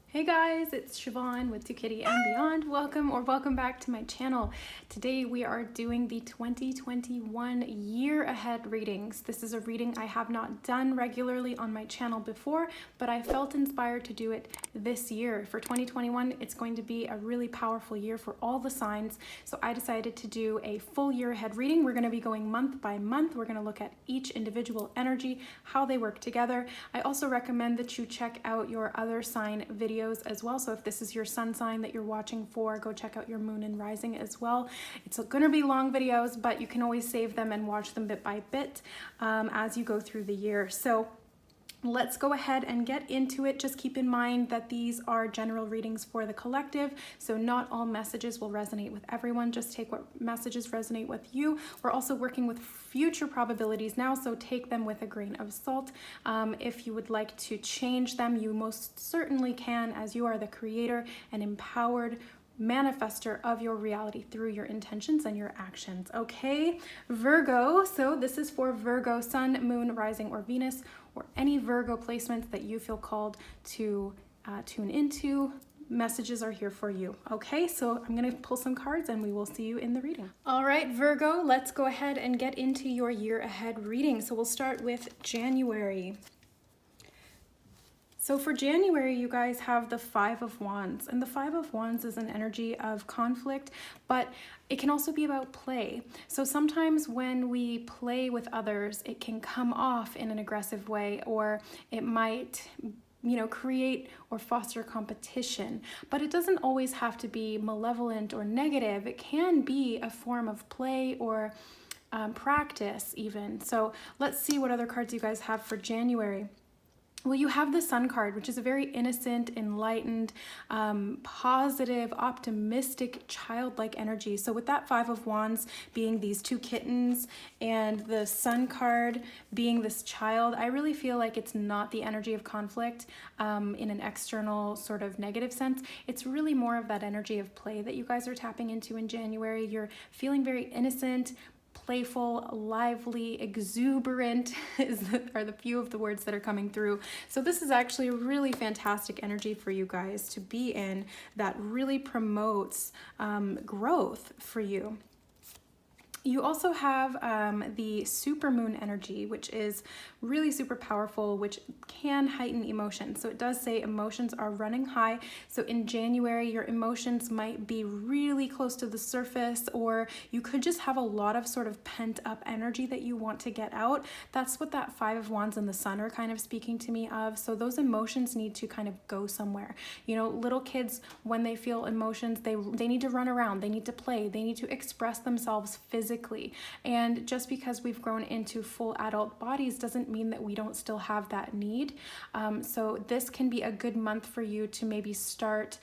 Hey guys, it's Siobhan with ToKittyandBeyond. Welcome back to my channel. Today we are doing the 2021 year ahead readings. This is a reading I have not done regularly on my channel before, but I felt inspired to do it this year. For 2021, it's going to be a really powerful year for all the signs, so I decided to do a full year ahead reading. We're going to be going month by month. We're going to look at each individual energy, how they work together. I also recommend that you check out your other sign videos as well. So if this is your sun sign that you're watching for, go check out your moon and rising as well. It's going to be long videos, but you can always save them and watch them bit by bit as you go through the year. So let's go ahead and get into it. Just keep in mind that these are general readings for the collective, so not all messages will resonate with everyone. Just take what messages resonate with you. We're also working with future probabilities now, so take them with a grain of salt. If you would like to change them, you most certainly can, as you are the creator and empowered manifester of your reality through your intentions and your actions. Okay, Virgo, so this is for Virgo Sun, Moon, Rising, or Venus, or any Virgo placements that you feel called to tune into. Messages are here for you. Okay, so I'm going to pull some cards and we will see you in the reading. All right, Virgo, let's go ahead and get into your year ahead reading. So we'll start with January. So for January, you guys have the Five of Wands, and the Five of Wands is an energy of conflict, but it can also be about play. So sometimes when we play with others, it can come off in an aggressive way, or it might create or foster competition, but it doesn't always have to be malevolent or negative. It can be a form of play or practice even. So let's see what other cards you guys have for January. Well, you have the Sun card, which is a very innocent, enlightened, positive, optimistic, childlike energy. So with that Five of Wands being these two kittens and the Sun card being this child, I really feel like it's not the energy of conflict in an external sort of negative sense. It's really more of that energy of play that you guys are tapping into in January. You're feeling very innocent, playful, lively, exuberant are the few of the words that are coming through. So this is actually a really fantastic energy for you guys to be in that really promotes growth for you. You also have the supermoon energy, which is really super powerful, which can heighten emotions. So it does say emotions are running high. So in January, your emotions might be really close to the surface, or you could just have a lot of sort of pent up energy that you want to get out. That's what that Five of Wands and the Sun are kind of speaking to me of. So those emotions need to kind of go somewhere. You know, little kids, when they feel emotions, they need to run around, they need to play, they need to express themselves physically. And just because we've grown into full adult bodies doesn't mean that we don't still have that need. So this can be a good month for you to maybe start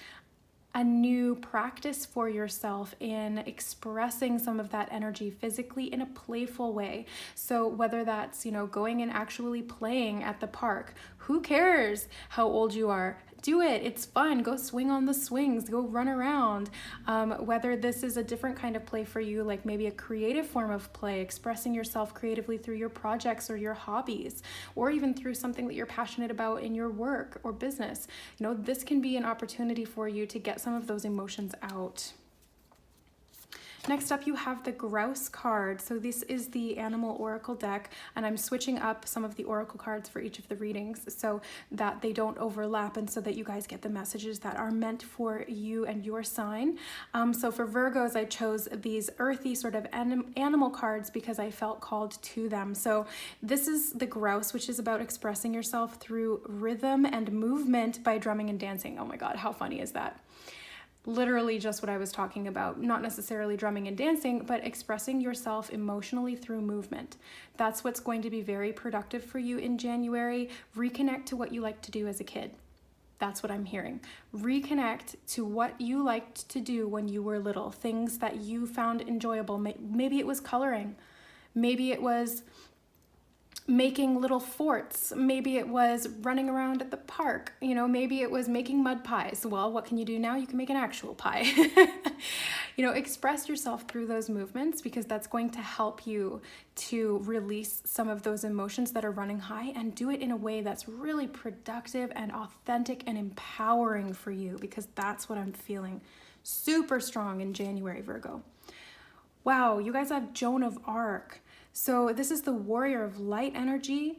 a new practice for yourself in expressing some of that energy physically in a playful way. So whether that's, going and actually playing at the park, who cares how old you are? Do it. It's fun. Go swing on the swings. Go run around. Whether this is a different kind of play for you, like maybe a creative form of play, expressing yourself creatively through your projects or your hobbies, or even through something that you're passionate about in your work or business. This can be an opportunity for you to get some of those emotions out. Next up, you have the Grouse card. So this is the Animal Oracle deck, and I'm switching up some of the Oracle cards for each of the readings so that they don't overlap and so that you guys get the messages that are meant for you and your sign. So for Virgos, I chose these earthy sort of animal cards because I felt called to them. So this is the Grouse, which is about expressing yourself through rhythm and movement by drumming and dancing. Oh my God, how funny is that? Literally just what I was talking about, not necessarily drumming and dancing, but expressing yourself emotionally through movement. That's what's going to be very productive for you in January. Reconnect to what you liked to do as a kid. That's what I'm hearing. Reconnect to what you liked to do when you were little, things that you found enjoyable. Maybe it was coloring. Maybe it was making little forts. Maybe it was running around at the park. Maybe it was making mud pies. Well, what can you do now? You can make an actual pie. express yourself through those movements, because that's going to help you to release some of those emotions that are running high, and do it in a way that's really productive and authentic and empowering for you, because that's what I'm feeling super strong in January, Virgo. Wow, you guys have Joan of Arc. So this is the warrior of light energy.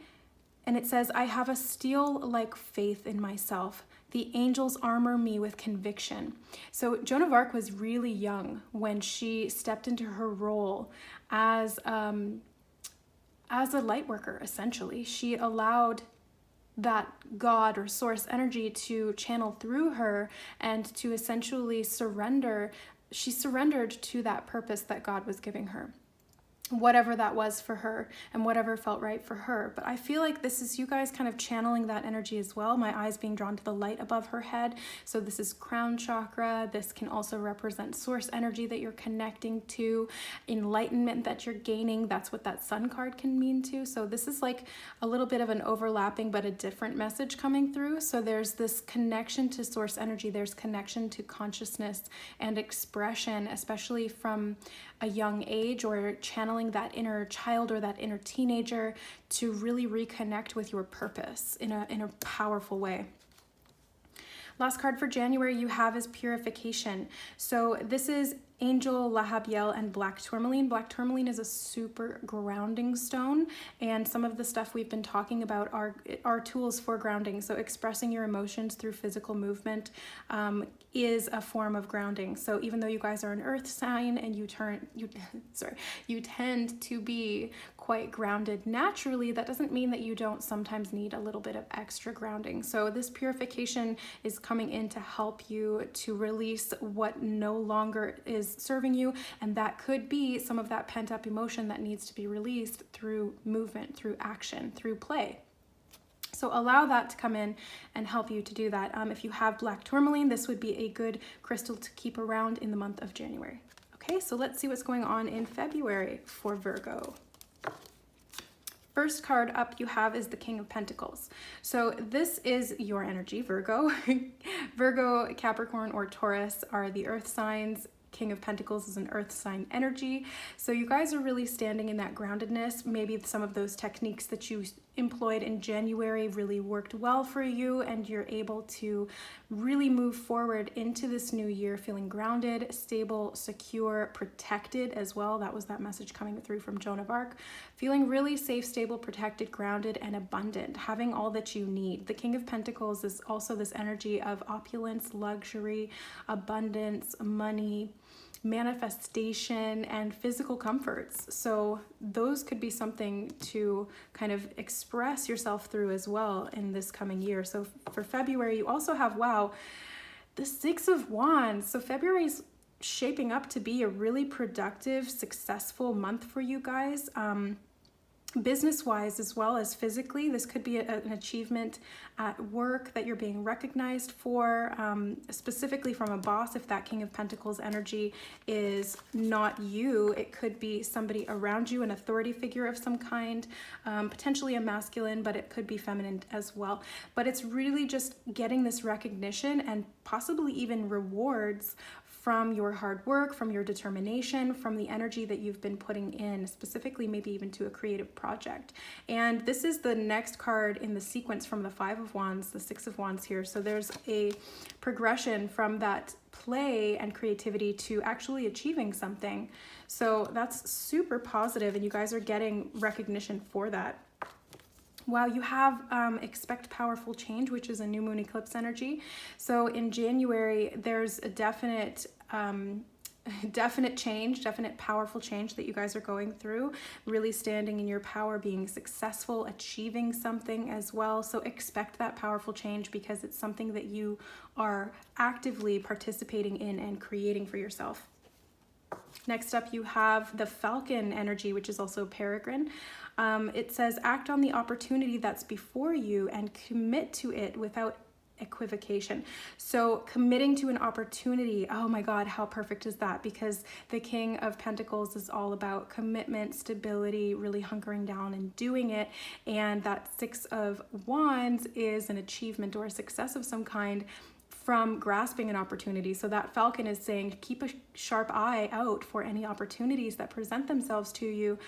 And it says, I have a steel-like faith in myself. The angels armor me with conviction. So Joan of Arc was really young when she stepped into her role as a light worker, essentially. She allowed that God or source energy to channel through her and to essentially surrender. She surrendered to that purpose that God was giving her, whatever that was for her and whatever felt right for her. But I feel like this is you guys kind of channeling that energy as well. My eyes being drawn to the light above her head. So this is crown chakra. This can also represent source energy that you're connecting to, enlightenment that you're gaining. That's what that sun card can mean too. So this is like a little bit of an overlapping but a different message coming through. So there's this connection to source energy. There's connection to consciousness and expression, especially from a young age, or channeling that inner child or that inner teenager to really reconnect with your purpose in a powerful way. Last card for January you have is purification. So this is Angel, Lahabiel, and Black Tourmaline. Black Tourmaline is a super grounding stone, and some of the stuff we've been talking about are tools for grounding. So expressing your emotions through physical movement is a form of grounding. So even though you guys are an earth sign and you tend to be quite grounded naturally, that doesn't mean that you don't sometimes need a little bit of extra grounding. So this purification is coming in to help you to release what no longer is serving you, and that could be some of that pent-up emotion that needs to be released through movement, through action, through play. So allow that to come in and help you to do that. If you have Black Tourmaline, this would be a good crystal to keep around in the month of January. Okay, so let's see what's going on in February for Virgo. First card up you have is the King of Pentacles. So this is your energy, Virgo. Virgo, Capricorn, or Taurus are the earth signs. King of Pentacles is an earth sign energy. So you guys are really standing in that groundedness. Maybe some of those techniques that you employed in January really worked well for you, and you're able to really move forward into this new year feeling grounded, stable, secure, protected as well. That was that message coming through from Joan of Arc. Feeling really safe, stable, protected, grounded, and abundant, having all that you need. The King of Pentacles is also this energy of opulence, luxury, abundance, money, manifestation, and physical comforts. So those could be something to kind of express yourself through as well in this coming year. So for February, you also have, wow, the Six of Wands. So February is shaping up to be a really productive, successful month for you guys. Business-wise as well as physically, this could be an achievement at work that you're being recognized for, specifically from a boss. If that King of Pentacles energy is not you, it could be somebody around you, an authority figure of some kind, potentially a masculine, but it could be feminine as well. But it's really just getting this recognition and possibly even rewards from your hard work, from your determination, from the energy that you've been putting in, specifically maybe even to a creative project. And this is the next card in the sequence from the Five of Wands, the Six of Wands here. So there's a progression from that play and creativity to actually achieving something. So that's super positive, and you guys are getting recognition for that. Wow, you have expect powerful change, which is a new moon eclipse energy. So in January, there's a definite change, definite powerful change that you guys are going through, really standing in your power, being successful, achieving something as well. So expect that powerful change, because it's something that you are actively participating in and creating for yourself. Next up, you have the Falcon energy, which is also peregrine. It says, act on the opportunity that's before you and commit to it without equivocation. So committing to an opportunity, oh my God, how perfect is that? Because the King of Pentacles is all about commitment, stability, really hunkering down and doing it. And that Six of Wands is an achievement or a success of some kind from grasping an opportunity. So that Falcon is saying, keep a sharp eye out for any opportunities that present themselves to you,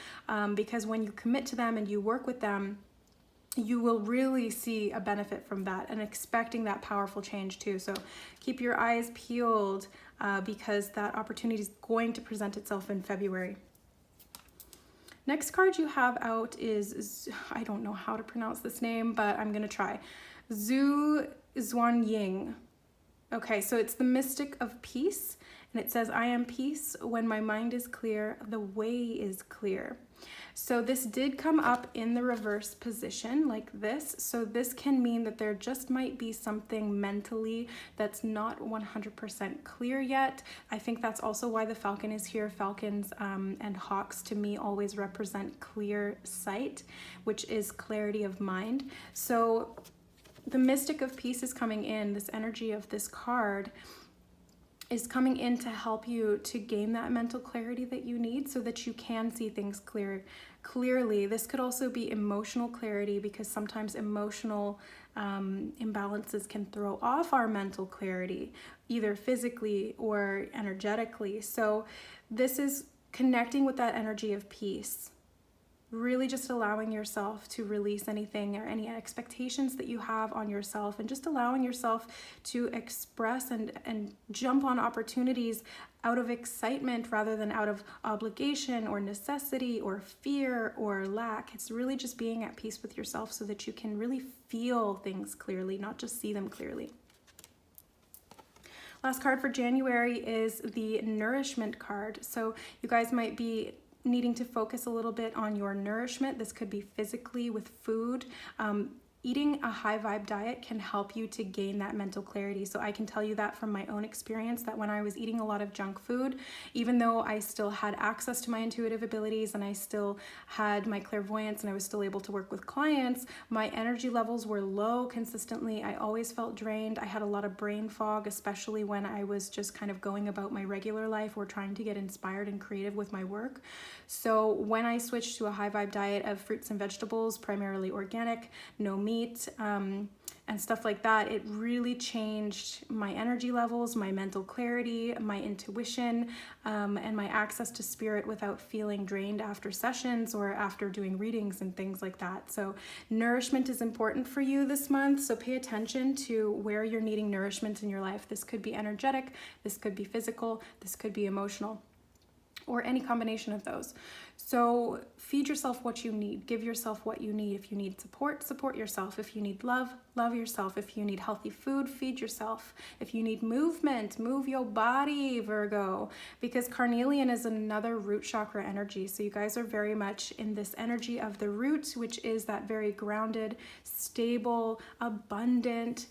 because when you commit to them and you work with them, you will really see a benefit from that, and expecting that powerful change too. So keep your eyes peeled, because that opportunity is going to present itself in February. Next card you have out is, I don't know how to pronounce this name, but I'm gonna try. Zhu Xuan Ying. Okay, so it's the mystic of peace, and it says, I am peace. When my mind is clear, the way is clear. So this did come up in the reverse position like this. So this can mean that there just might be something mentally that's not 100% clear yet. I think that's also why the Falcon is here. Falcons and hawks to me always represent clear sight, which is clarity of mind. So the mystic of peace is coming in. This energy of this card is coming in to help you to gain that mental clarity that you need so that you can see things clearly. This could also be emotional clarity, because sometimes emotional imbalances can throw off our mental clarity, either physically or energetically. So this is connecting with that energy of peace. Really just allowing yourself to release anything or any expectations that you have on yourself, and just allowing yourself to express and jump on opportunities out of excitement rather than out of obligation or necessity or fear or lack. It's really just being at peace with yourself so that you can really feel things clearly, not just see them clearly. Last card for January is the nourishment card. So you guys might be needing to focus a little bit on your nourishment. This could be physically with food. Eating a high vibe diet can help you to gain that mental clarity. So I can tell you that from my own experience, that when I was eating a lot of junk food, even though I still had access to my intuitive abilities and I still had my clairvoyance and I was still able to work with clients, my energy levels were low consistently. I always felt drained. I had a lot of brain fog, especially when I was just kind of going about my regular life or trying to get inspired and creative with my work. So when I switched to a high vibe diet of fruits and vegetables, primarily organic, no meat, and stuff like that, it really changed my energy levels, my mental clarity, my intuition, and my access to spirit without feeling drained after sessions or after doing readings and things like that. So nourishment is important for you this month. So pay attention to where you're needing nourishment in your life. This could be energetic, this could be physical, this could be emotional, or any combination of those. So feed yourself what you need. Give yourself what you need. If you need support, support yourself. If you need love, love yourself. If you need healthy food, feed yourself. If you need movement, move your body, Virgo, because carnelian is another root chakra energy. So you guys are very much in this energy of the root, which is that very grounded, stable, abundant,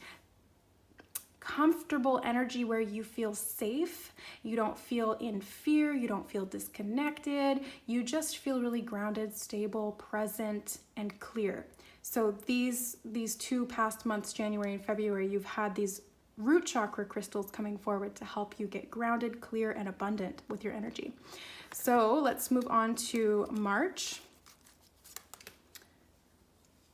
comfortable energy where you feel safe, you don't feel in fear, you don't feel disconnected, you just feel really grounded, stable, present, and clear. So these 2 past months, January and February, you've had these root chakra crystals coming forward to help you get grounded, clear, and abundant with your energy. So let's move on to March.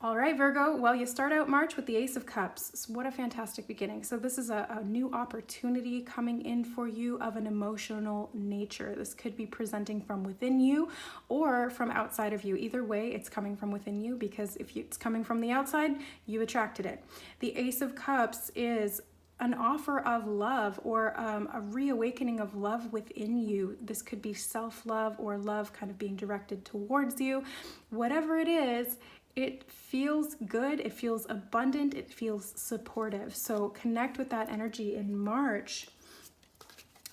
All right, Virgo, well, you start out March with the Ace of Cups. So what a fantastic beginning. So this is a new opportunity coming in for you of an emotional nature. This could be presenting from within you or from outside of you. Either way, it's coming from within you, because if it's coming from the outside, you attracted it. The Ace of Cups is an offer of love, or a reawakening of love within you. This could be self-love or love kind of being directed towards you. Whatever it is, it feels good, it feels abundant, it feels supportive. So connect with that energy in March.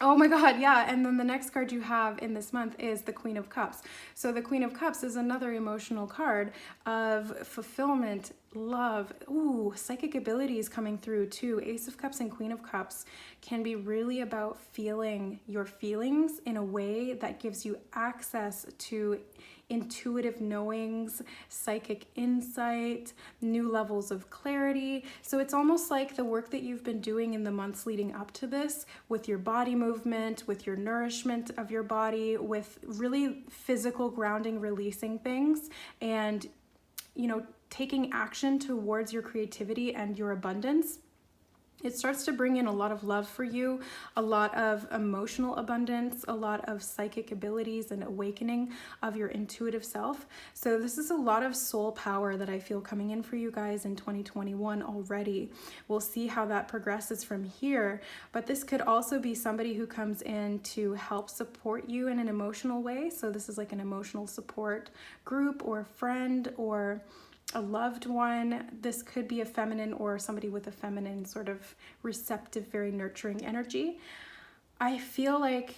Oh my God, yeah. And then the next card you have in this month is the Queen of Cups. So the Queen of Cups is another emotional card of fulfillment, love. Ooh, psychic abilities coming through too. Ace of Cups and Queen of Cups can be really about feeling your feelings in a way that gives you access to intuitive knowings, psychic insight, new levels of clarity. So it's almost like the work that you've been doing in the months leading up to this, with your body movement, with your nourishment of your body, with really physical grounding, releasing things, and, you know, taking action towards your creativity and your abundance. It starts to bring in a lot of love for you, a lot of emotional abundance, a lot of psychic abilities and awakening of your intuitive self. So this is a lot of soul power that I feel coming in for you guys in 2021 already. We'll see how that progresses from here, but this could also be somebody who comes in to help support you in an emotional way. So this is like an emotional support group or friend or a loved one. This could be a feminine or somebody with a feminine sort of receptive, very nurturing energy. I feel like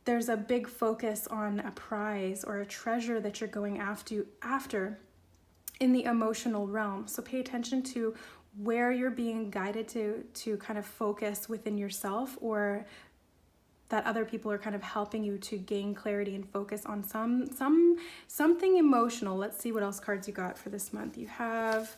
there's a big focus on a prize or a treasure that you're going after in the emotional realm. So pay attention to where you're being guided to kind of focus within yourself, or that other people are kind of helping you to gain clarity and focus on something emotional. Let's see what else cards you got for this month. You have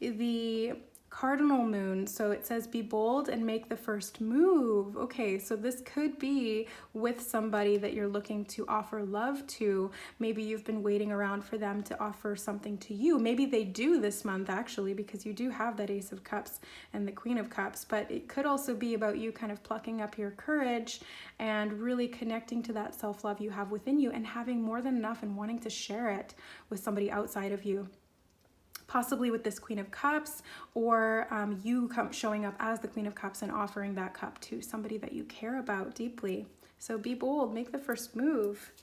the cardinal moon. So it says be bold and make the first move. Okay, so this could be with somebody that you're looking to offer love to. Maybe you've been waiting around for them to offer something to you. Maybe they do this month actually, because you do have that Ace of Cups and the Queen of Cups, but it could also be about you kind of plucking up your courage and really connecting to that self-love you have within you and having more than enough and wanting to share it with somebody outside of you. Possibly with this Queen of Cups, or you showing up as the Queen of Cups and offering that cup to somebody that you care about deeply. So be bold, make the first move.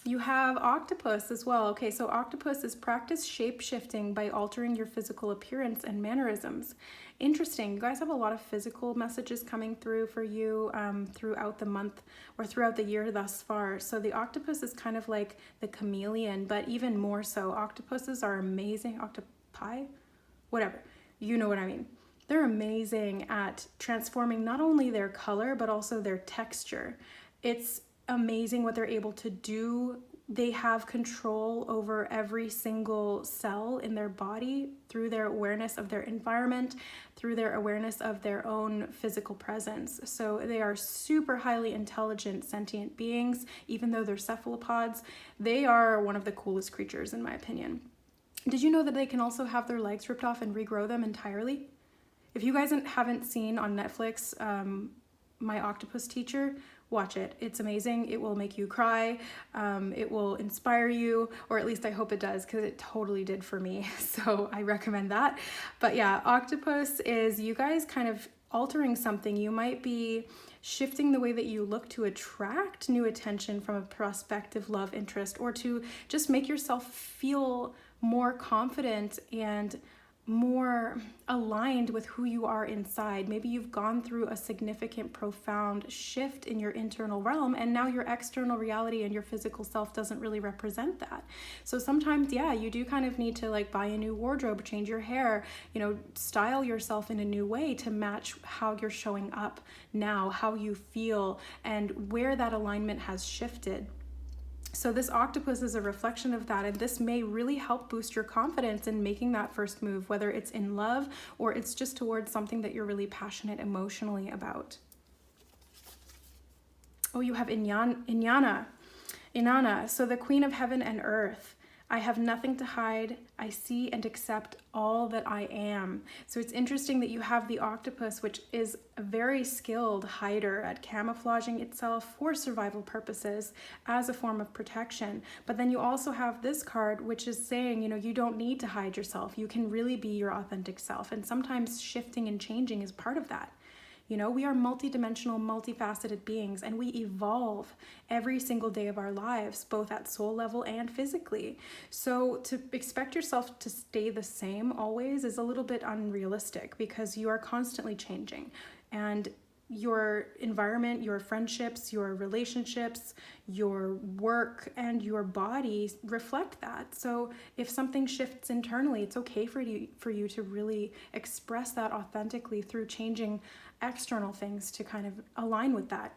You have octopus as well. Okay, so octopus is practice shape-shifting by altering your physical appearance and mannerisms. Interesting. You guys have a lot of physical messages coming through for you throughout the month or throughout the year thus far. So the octopus is kind of like the chameleon, but even more so. Octopuses are amazing. Octopi? Whatever. You know what I mean. They're amazing at transforming not only their color, but also their texture. It's amazing what they're able to do. They have control over every single cell in their body through their awareness of their environment, through their awareness of their own physical presence. So they are super highly intelligent, sentient beings. Even though they're cephalopods, they are one of the coolest creatures in my opinion. Did you know that they can also have their legs ripped off and regrow them entirely? If you guys haven't seen on Netflix, My Octopus Teacher, watch it. It's amazing. It will make you cry. It will inspire you, or at least I hope it does, because it totally did for me. So I recommend that. But yeah, octopus is you guys kind of altering something. You might be shifting the way that you look to attract new attention from a prospective love interest, or to just make yourself feel more confident and more aligned with who you are inside. Maybe you've gone through a significant, profound shift in your internal realm, and now your external reality and your physical self doesn't really represent that. So sometimes, yeah, you do kind of need to like buy a new wardrobe, change your hair, you know, style yourself in a new way to match how you're showing up now, how you feel, and where that alignment has shifted. So this octopus is a reflection of that, and this may really help boost your confidence in making that first move, whether it's in love or it's just towards something that you're really passionate emotionally about. Oh, you have Inanna, so the Queen of Heaven and Earth. I have nothing to hide. I see and accept all that I am. So it's interesting that you have the octopus, which is a very skilled hider at camouflaging itself for survival purposes as a form of protection. But then you also have this card, which is saying, you know, you don't need to hide yourself. You can really be your authentic self. And sometimes shifting and changing is part of that. You know, we are multidimensional, multifaceted beings, and we evolve every single day of our lives, both at soul level and physically. So to expect yourself to stay the same always is a little bit unrealistic, because you are constantly changing. And your environment, your friendships, your relationships, your work, and your body reflect that. So if something shifts internally, it's okay for you to really express that authentically through changing external things to kind of align with that.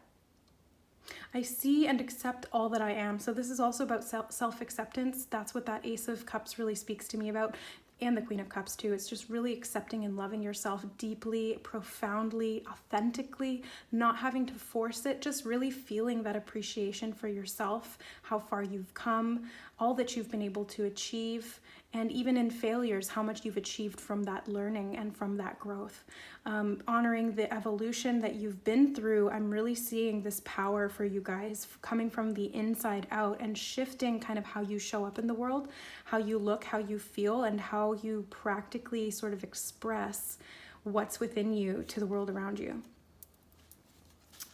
I see and accept all that I am. So this is also about self-acceptance. That's what that Ace of Cups really speaks to me about, and the Queen of Cups too. It's just really accepting and loving yourself deeply, profoundly, authentically, not having to force it, just really feeling that appreciation for yourself, how far you've come, all that you've been able to achieve, And even in failures, how much you've achieved from that learning and from that growth. Honoring the evolution that you've been through, I'm really seeing this power for you guys coming from the inside out and shifting kind of how you show up in the world, how you look, how you feel, and how you practically sort of express what's within you to the world around you.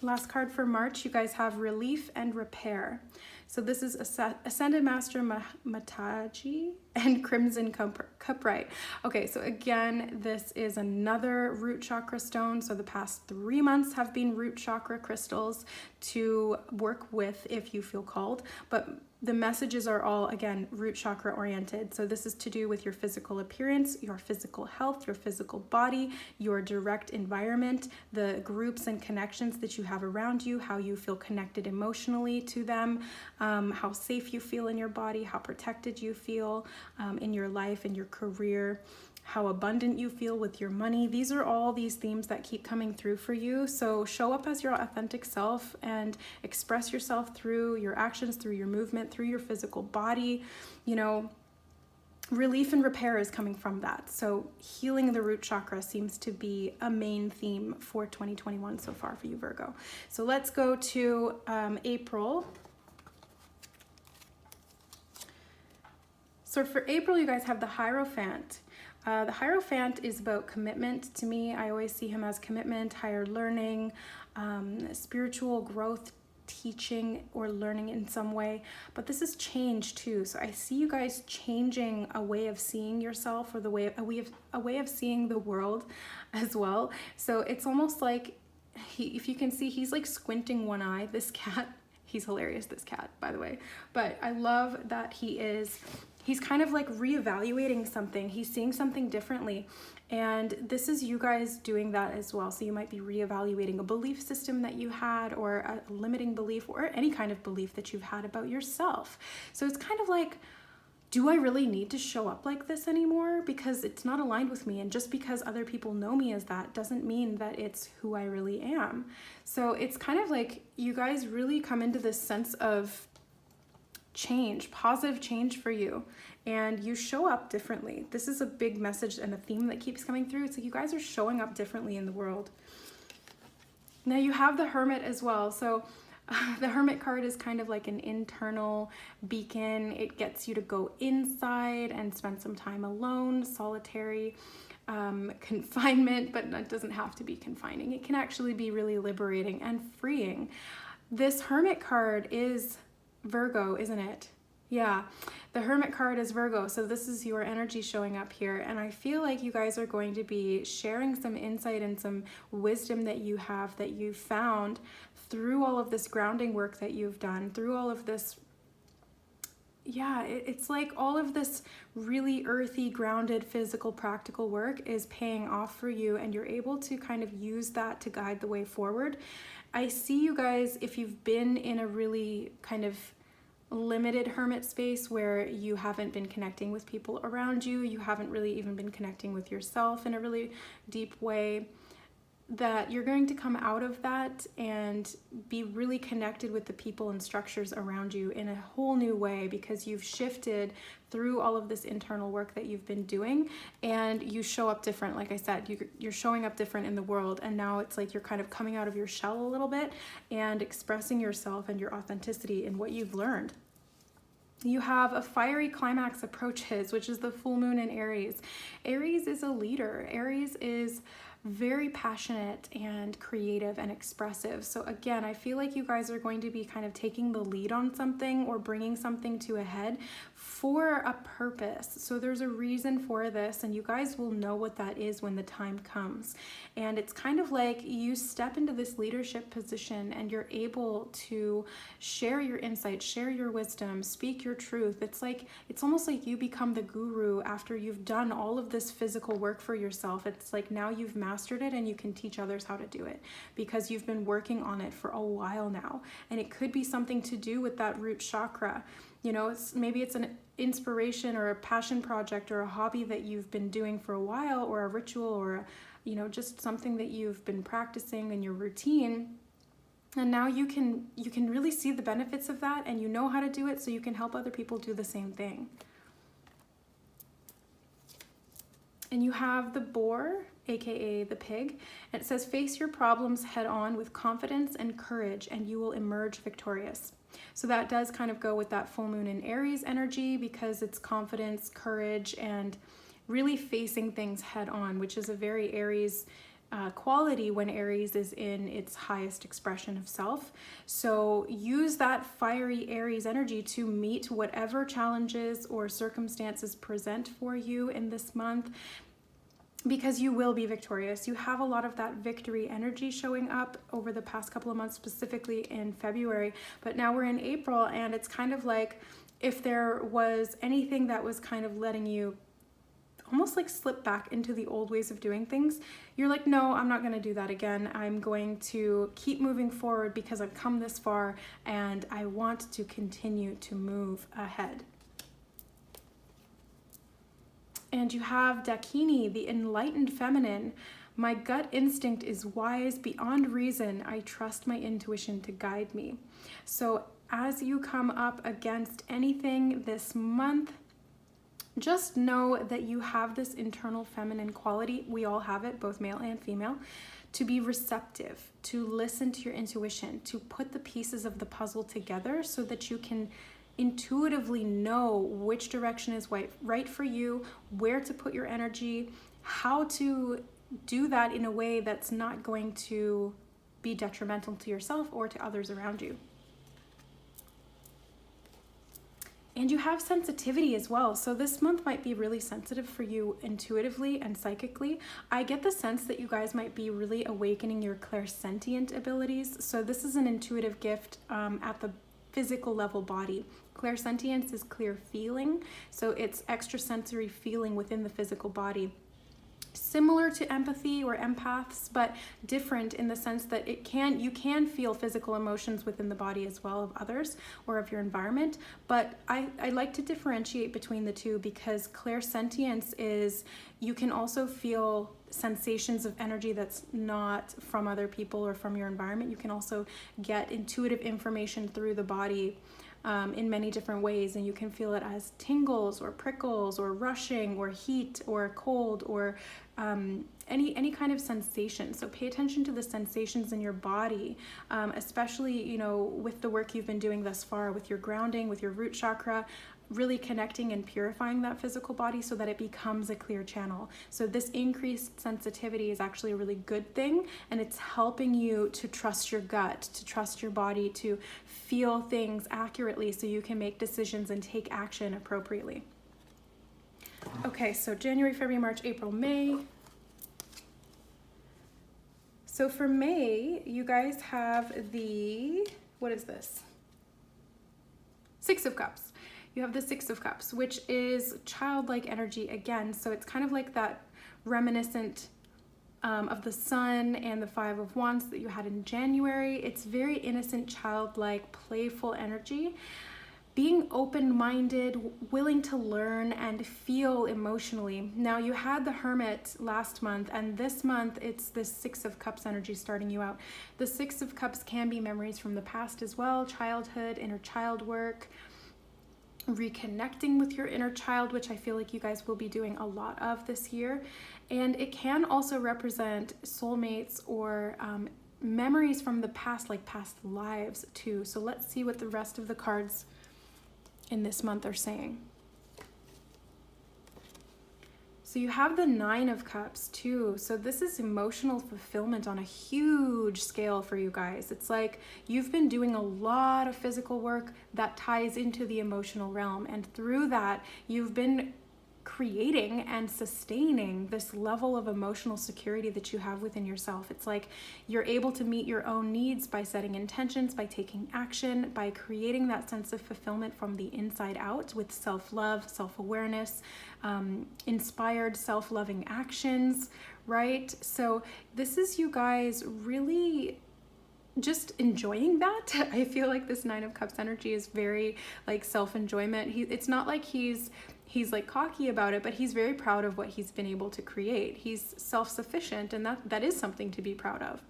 Last card for March, you guys have Relief and Repair. So this is Ascended Master Mataji and Crimson Cupright. Okay, so again, this is another root chakra stone. So the past 3 months have been root chakra crystals to work with if you feel called. But the messages are all, again, root chakra oriented. So this is to do with your physical appearance, your physical health, your physical body, your direct environment, the groups and connections that you have around you, how you feel connected emotionally to them, how safe you feel in your body, how protected you feel in your life, in your career, how abundant you feel with your money. These are all these themes that keep coming through for you. So show up as your authentic self and express yourself through your actions, through your movement, through your physical body. You know, relief and repair is coming from that. So healing the root chakra seems to be a main theme for 2021 so far for you, Virgo. So let's go to April. So for April, you guys have the Hierophant. The Hierophant is about commitment to me. I always see him as commitment, higher learning, spiritual growth, teaching or learning in some way. But this is change too. So I see you guys changing a way of seeing yourself, or a way of seeing the world as well. So it's almost like if you can see, he's like squinting one eye, this cat. He's hilarious, this cat, by the way. But I love that he's kind of like reevaluating something. He's seeing something differently. And this is you guys doing that as well. So you might be reevaluating a belief system that you had, or a limiting belief, or any kind of belief that you've had about yourself. So it's kind of like, do I really need to show up like this anymore? Because it's not aligned with me. And just because other people know me as that doesn't mean that it's who I really am. So it's kind of like you guys really come into this sense of change, positive change for you, and you show up differently. This is a big message and a theme that keeps coming through. It's like you guys are showing up differently in the world. Now you have the Hermit as well. So the Hermit card is kind of like an internal beacon. It gets you to go inside and spend some time alone, solitary, confinement, but it doesn't have to be confining. It can actually be really liberating and freeing. This Hermit card is Virgo, isn't it? Yeah, the Hermit card is Virgo. So this is your energy showing up here. And I feel like you guys are going to be sharing some insight and some wisdom that you have, that you found through all of this grounding work that you've done, through all of this. Yeah, it's like all of this really earthy, grounded, physical, practical work is paying off for you, and you're able to kind of use that to guide the way forward. I see you guys, if you've been in a really kind of limited hermit space where you haven't been connecting with people around you, you haven't really even been connecting with yourself in a really deep way, that you're going to come out of that and be really connected with the people and structures around you in a whole new way, because you've shifted through all of this internal work that you've been doing, and you show up different. Like I said, you're showing up different in the world, and now it's like you're kind of coming out of your shell a little bit and expressing yourself and your authenticity in what you've learned. You have a fiery climax approaches, which is the full moon in Aries. Aries is a leader. Aries is very passionate and creative and expressive. So again, I feel like you guys are going to be kind of taking the lead on something or bringing something to a head for a purpose. So there's a reason for this, and you guys will know what that is when the time comes. And it's kind of like you step into this leadership position and you're able to share your insights, share your wisdom, speak your truth. It's almost like you become the guru after you've done all of this physical work for yourself. It's like now you've mastered it and you can teach others how to do it because you've been working on it for a while now. And it could be something to do with that root chakra. You know, maybe it's an inspiration or a passion project or a hobby that you've been doing for a while, or a ritual, or just something that you've been practicing in your routine. And now you can really see the benefits of that, and you know how to do it, so you can help other people do the same thing. And you have the boar, aka the pig, and it says, face your problems head on with confidence and courage, and you will emerge victorious. So that does kind of go with that full moon in Aries energy, because it's confidence, courage, and really facing things head on, which is a very Aries quality when Aries is in its highest expression of self. So use that fiery Aries energy to meet whatever challenges or circumstances present for you in this month, because you will be victorious. You have a lot of that victory energy showing up over the past couple of months, specifically in February, but now we're in April, and it's kind of like if there was anything that was kind of letting you almost like slip back into the old ways of doing things, you're like, no, I'm not going to do that again. I'm going to keep moving forward because I've come this far and I want to continue to move ahead. And you have Dakini, the enlightened feminine. My gut instinct is wise beyond reason. I trust my intuition to guide me. So as you come up against anything this month, just know that you have this internal feminine quality. We all have it, both male and female, to be receptive, to listen to your intuition, to put the pieces of the puzzle together so that you can intuitively know which direction is right for you, where to put your energy, how to do that in a way that's not going to be detrimental to yourself or to others around you. And you have sensitivity as well. So this month might be really sensitive for you intuitively and psychically. I get the sense that you guys might be really awakening your clairsentient abilities. So this is an intuitive gift at the physical level body. Clairsentience is clear feeling. So it's extrasensory feeling within the physical body. Similar to empathy or empaths, but different in the sense that you can feel physical emotions within the body as well of others or of your environment. But I like to differentiate between the two, because clairsentience is you can also feel sensations of energy that's not from other people or from your environment. You can also get intuitive information through the body in many different ways, and you can feel it as tingles or prickles or rushing or heat or cold or any kind of sensation. So pay attention to the sensations in your body, especially with the work you've been doing thus far with your grounding, with your root chakra, really connecting and purifying that physical body so that it becomes a clear channel. So this increased sensitivity is actually a really good thing, and it's helping you to trust your gut, to trust your body, to feel things accurately so you can make decisions and take action appropriately. Okay, so January, February, March, April, May. So for May, you guys have what is this? Six of Cups. You have the Six of Cups, which is childlike energy again. So it's kind of like that reminiscent of the Sun and the Five of Wands that you had in January. It's very innocent, childlike, playful energy. Being open-minded, willing to learn and feel emotionally. Now you had the Hermit last month, and this month it's the Six of Cups energy starting you out. The Six of Cups can be memories from the past as well, childhood, inner child work, reconnecting with your inner child, which I feel like you guys will be doing a lot of this year. And it can also represent soulmates or memories from the past, like past lives too. So let's see what the rest of the cards in this month are saying. So you have the Nine of Cups too. So this is emotional fulfillment on a huge scale for you guys. It's like you've been doing a lot of physical work that ties into the emotional realm. And through that, you've been creating and sustaining this level of emotional security that you have within yourself. It's like you're able to meet your own needs by setting intentions, by taking action, by creating that sense of fulfillment from the inside out with self-love, self-awareness, inspired self-loving actions, right? So this is you guys really just enjoying that. I feel like this Nine of Cups energy is very like self-enjoyment. It's not like he's like cocky about it, but he's very proud of what he's been able to create. He's self-sufficient, and that is something to be proud of.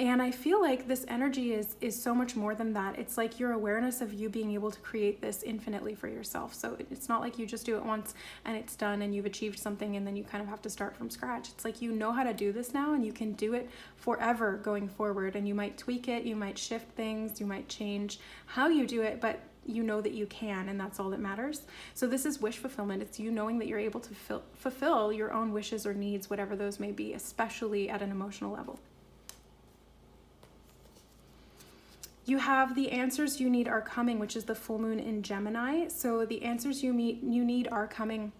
And I feel like this energy is so much more than that. It's like your awareness of you being able to create this infinitely for yourself. So it's not like you just do it once and it's done and you've achieved something and then you kind of have to start from scratch. It's like you know how to do this now and you can do it forever going forward. And you might tweak it, you might shift things, you might change how you do it, but you know that you can, and that's all that matters. So this is wish fulfillment. It's you knowing that you're able to fulfill your own wishes or needs, whatever those may be, especially at an emotional level. You have the answers you need are coming, which is the full moon in Gemini. So the answers you need are coming.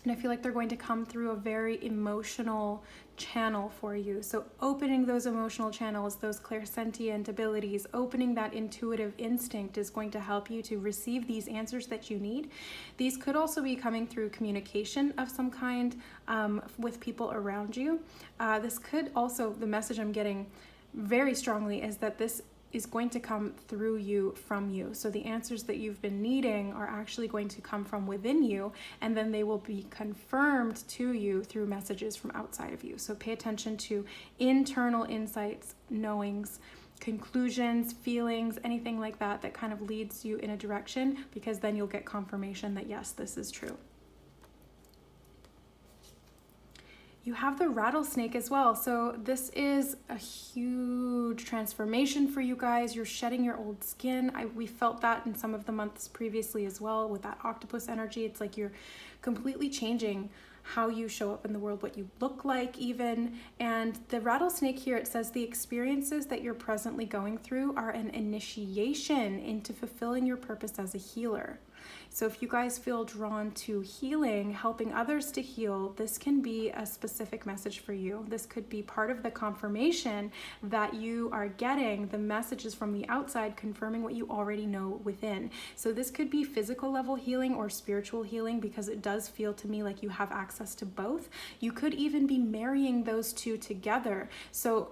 And I feel like they're going to come through a very emotional channel for you. So opening those emotional channels, those clairsentient abilities, opening that intuitive instinct is going to help you to receive these answers that you need. These could also be coming through communication of some kind with people around you. This could also, the message I'm getting very strongly is that this is going to come through you, from you. So the answers that you've been needing are actually going to come from within you, and then they will be confirmed to you through messages from outside of you. So pay attention to internal insights, knowings, conclusions, feelings, anything like that that kind of leads you in a direction, because then you'll get confirmation that yes, this is true. You have the rattlesnake as well. So this is a huge transformation for you guys. You're shedding your old skin. We felt that in some of the months previously as well with that octopus energy. It's like you're completely changing how you show up in the world, what you look like even. And the rattlesnake here, it says the experiences that you're presently going through are an initiation into fulfilling your purpose as a healer. So if you guys feel drawn to healing, helping others to heal, this can be a specific message for you. This could be part of the confirmation that you are getting the messages from the outside confirming what you already know within. So this could be physical level healing or spiritual healing, because it does feel to me like you have access to both. You could even be marrying those two together. So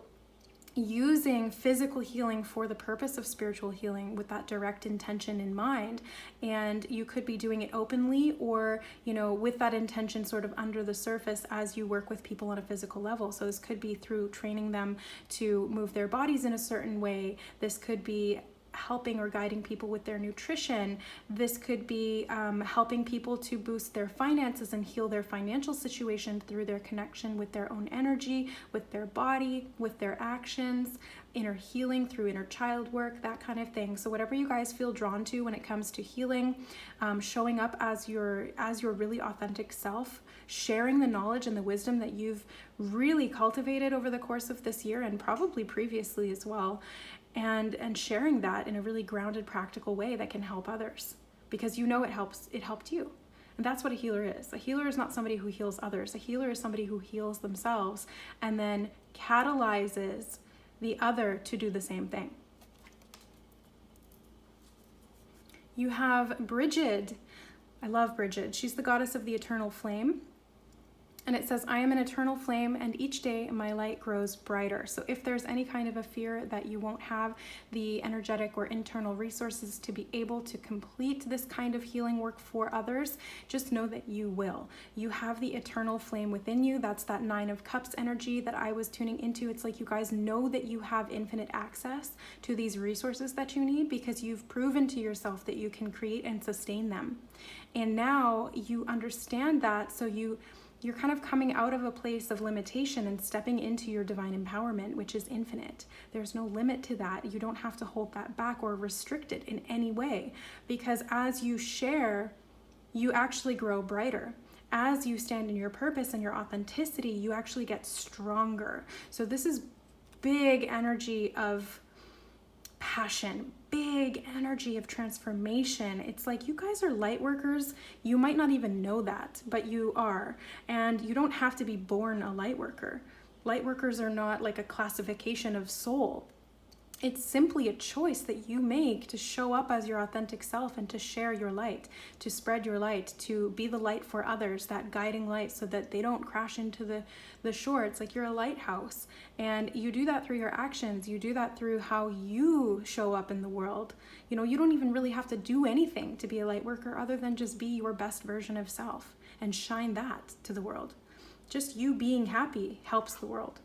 using physical healing for the purpose of spiritual healing with that direct intention in mind. And you could be doing it openly or, with that intention sort of under the surface as you work with people on a physical level. So this could be through training them to move their bodies in a certain way. This could be helping or guiding people with their nutrition. This could be helping people to boost their finances and heal their financial situation through their connection with their own energy, with their body, with their actions, inner healing through inner child work, that kind of thing. So whatever you guys feel drawn to when it comes to healing, showing up as your really authentic self, sharing the knowledge and the wisdom that you've really cultivated over the course of this year and probably previously as well, and sharing that in a really grounded, practical way that can help others, because it helped you. And that's what a healer is. A healer is not somebody who heals others. A healer is somebody who heals themselves and then catalyzes the other to do the same thing. You have Bridget. I love Bridget. She's the goddess of the eternal flame. And it says, I am an eternal flame, and each day my light grows brighter. So if there's any kind of a fear that you won't have the energetic or internal resources to be able to complete this kind of healing work for others, just know that you will. You have the eternal flame within you. That's that 9 of Cups energy that I was tuning into. It's like you guys know that you have infinite access to these resources that you need, because you've proven to yourself that you can create and sustain them. And now you understand that, so you're kind of coming out of a place of limitation and stepping into your divine empowerment, which is infinite. There's no limit to that. You don't have to hold that back or restrict it in any way, because as you share, you actually grow brighter. As you stand in your purpose and your authenticity, you actually get stronger. So this is big energy of passion, big energy of transformation. It's like you guys are light workers. You might not even know that, but you are. And you don't have to be born a light worker. Light workers are not like a classification of soul. It's simply a choice that you make to show up as your authentic self and to share your light, to spread your light, to be the light for others, that guiding light, so that they don't crash into the shore. It's like you're a lighthouse, and you do that through your actions. You do that through how you show up in the world. You don't even really have to do anything to be a light worker other than just be your best version of self and shine that to the world. Just you being happy helps the world.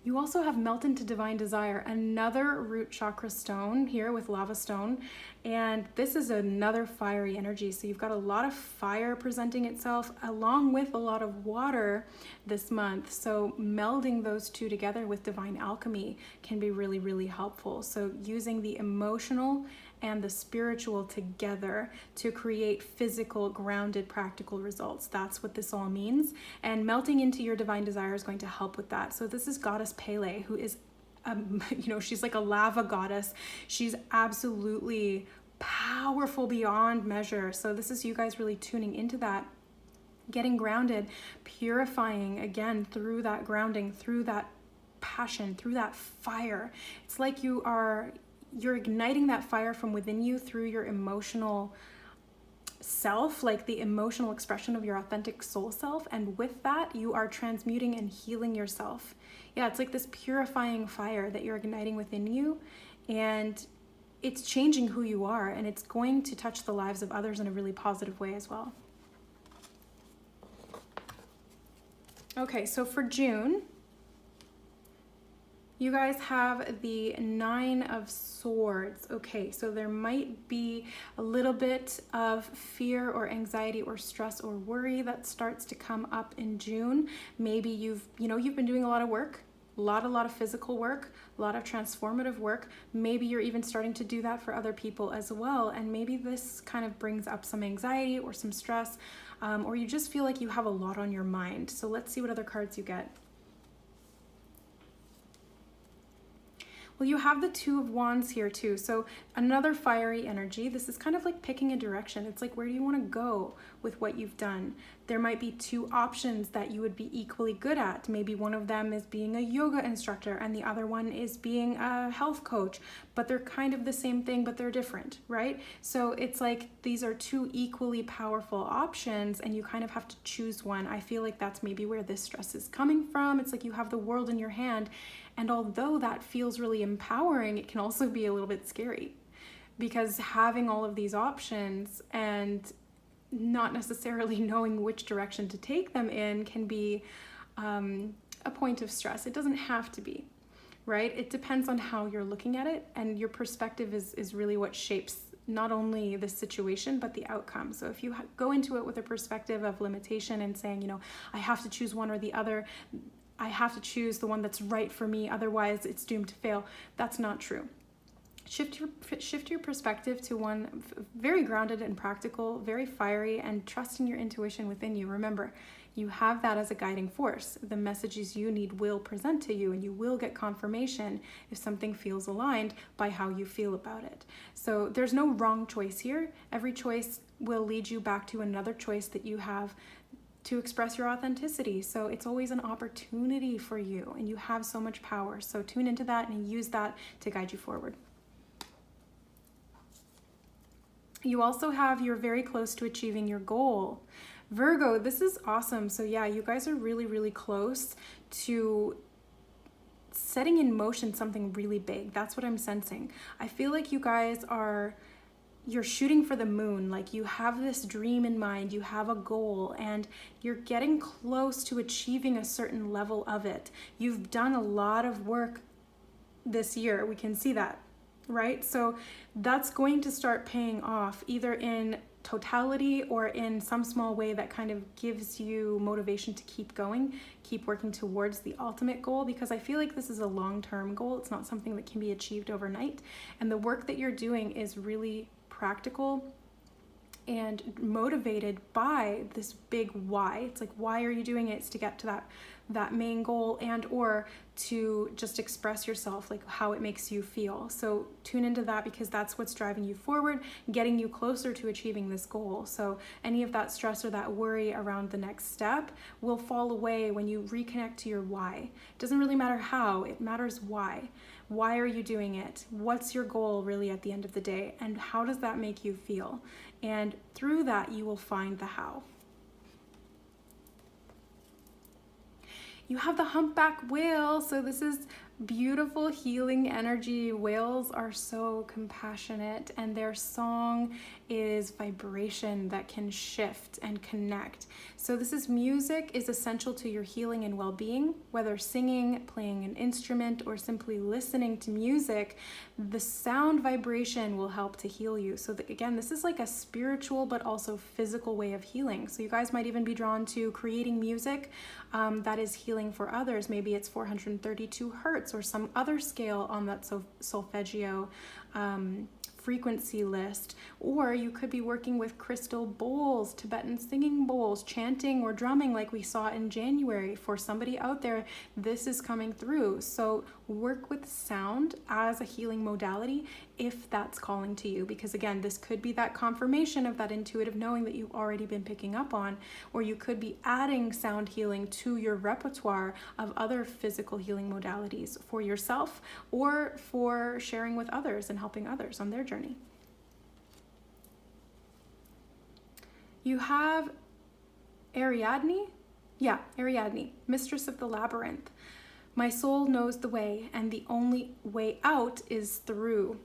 You also have Melt into Divine Desire, another root chakra stone here with lava stone. And this is another fiery energy. So you've got a lot of fire presenting itself along with a lot of water this month. So melding those two together with divine alchemy can be really, really helpful. So using the emotional and the spiritual together to create physical, grounded, practical results. That's what this all means. And melting into your divine desire is going to help with that. So this is Goddess Pele, who is, she's like a lava goddess. She's absolutely powerful beyond measure. So this is you guys really tuning into that, getting grounded, purifying again through that grounding, through that passion, through that fire. It's like you're igniting that fire from within you through your emotional self, like the emotional expression of your authentic soul self. And with that, you are transmuting and healing yourself. Yeah, it's like this purifying fire that you're igniting within you. And it's changing who you are. And it's going to touch the lives of others in a really positive way as well. Okay, so for June, you guys have the Nine of Swords. Okay, so there might be a little bit of fear or anxiety or stress or worry that starts to come up in June. Maybe you've been doing a lot of work, a lot of physical work, a lot of transformative work. Maybe you're even starting to do that for other people as well. And maybe this kind of brings up some anxiety or some stress, or you just feel like you have a lot on your mind. So let's see what other cards you get. Well, you have the Two of Wands here too. So another fiery energy. This is kind of like picking a direction. It's like, where do you want to go with what you've done? There might be two options that you would be equally good at. Maybe one of them is being a yoga instructor and the other one is being a health coach, but they're kind of the same thing, but they're different, right? So it's like these are two equally powerful options and you kind of have to choose one. I feel like that's maybe where this stress is coming from. It's like you have the world in your hand. And although that feels really empowering, it can also be a little bit scary because having all of these options and not necessarily knowing which direction to take them in can be a point of stress. It doesn't have to be, right? It depends on how you're looking at it, and your perspective is really what shapes not only the situation, but the outcome. So if you go into it with a perspective of limitation and saying, I have to choose one or the other, I have to choose the one that's right for me, otherwise it's doomed to fail. That's not true. Shift your perspective to one very grounded and practical, very fiery, and trust in your intuition within you. Remember, you have that as a guiding force. The messages you need will present to you, and you will get confirmation if something feels aligned by how you feel about it. So there's no wrong choice here. Every choice will lead you back to another choice that you have to express your authenticity. So it's always an opportunity for you, and you have so much power. So tune into that and use that to guide you forward. You also have you're very close to achieving your goal. Virgo, this is awesome. So yeah, you guys are really, really close to setting in motion something really big. That's what I'm sensing. I feel like you guys you're shooting for the moon. Like you have this dream in mind, you have a goal, and you're getting close to achieving a certain level of it. You've done a lot of work this year. We can see that, right? So that's going to start paying off either in totality or in some small way that kind of gives you motivation to keep going, keep working towards the ultimate goal, because I feel like this is a long-term goal. It's not something that can be achieved overnight. And the work that you're doing is really practical and motivated by this big why. It's like, why are you doing it? It's to get to that main goal, and or to just express yourself, like how it makes you feel. So tune into that, because that's what's driving you forward, getting you closer to achieving this goal. So any of that stress or that worry around the next step will fall away when you reconnect to your why. It doesn't really matter how, it matters why. Why are you doing it? What's your goal really at the end of the day? And how does that make you feel? And through that, you will find the how. You have the humpback whale. So this is beautiful healing energy. Whales are so compassionate, and their song is vibration that can shift and connect. So this is music is essential to your healing and well-being. Whether singing, playing an instrument, or simply listening to music, the sound vibration will help to heal you. So again, this is like a spiritual but also physical way of healing. So you guys might even be drawn to creating music that is healing for others. Maybe it's 432 hertz or some other scale on that solfeggio frequency list. Or you could be working with crystal bowls, Tibetan singing bowls, chanting or drumming like we saw in January. For somebody out there, this is coming through. So work with sound as a healing modality if that's calling to you, because again, this could be that confirmation of that intuitive knowing that you've already been picking up on, or you could be adding sound healing to your repertoire of other physical healing modalities for yourself or for sharing with others and helping others on their journey. You have Ariadne. Yeah, Ariadne, mistress of the labyrinth. My soul knows the way, and the only way out is through.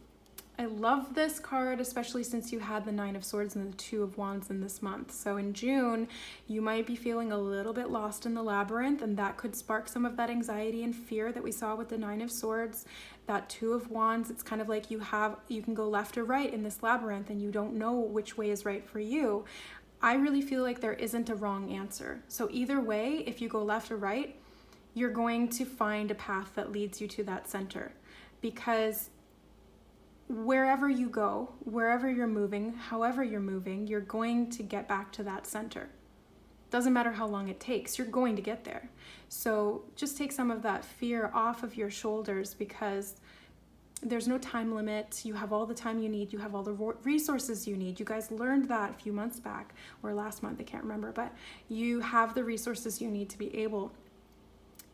I love this card, especially since you had the Nine of Swords and the Two of Wands in this month. So in June, you might be feeling a little bit lost in the labyrinth, and that could spark some of that anxiety and fear that we saw with the Nine of Swords. That Two of Wands, it's kind of like you can go left or right in this labyrinth, and you don't know which way is right for you. I really feel like there isn't a wrong answer. So either way, if you go left or right, you're going to find a path that leads you to that center, because wherever you go, wherever you're moving, however you're moving, you're going to get back to that center. Doesn't matter how long it takes, you're going to get there. So just take some of that fear off of your shoulders, because there's no time limit. You have all the time you need. You have all the resources you need. You guys learned that a few months back, or last month, I can't remember, but you have the resources you need to be able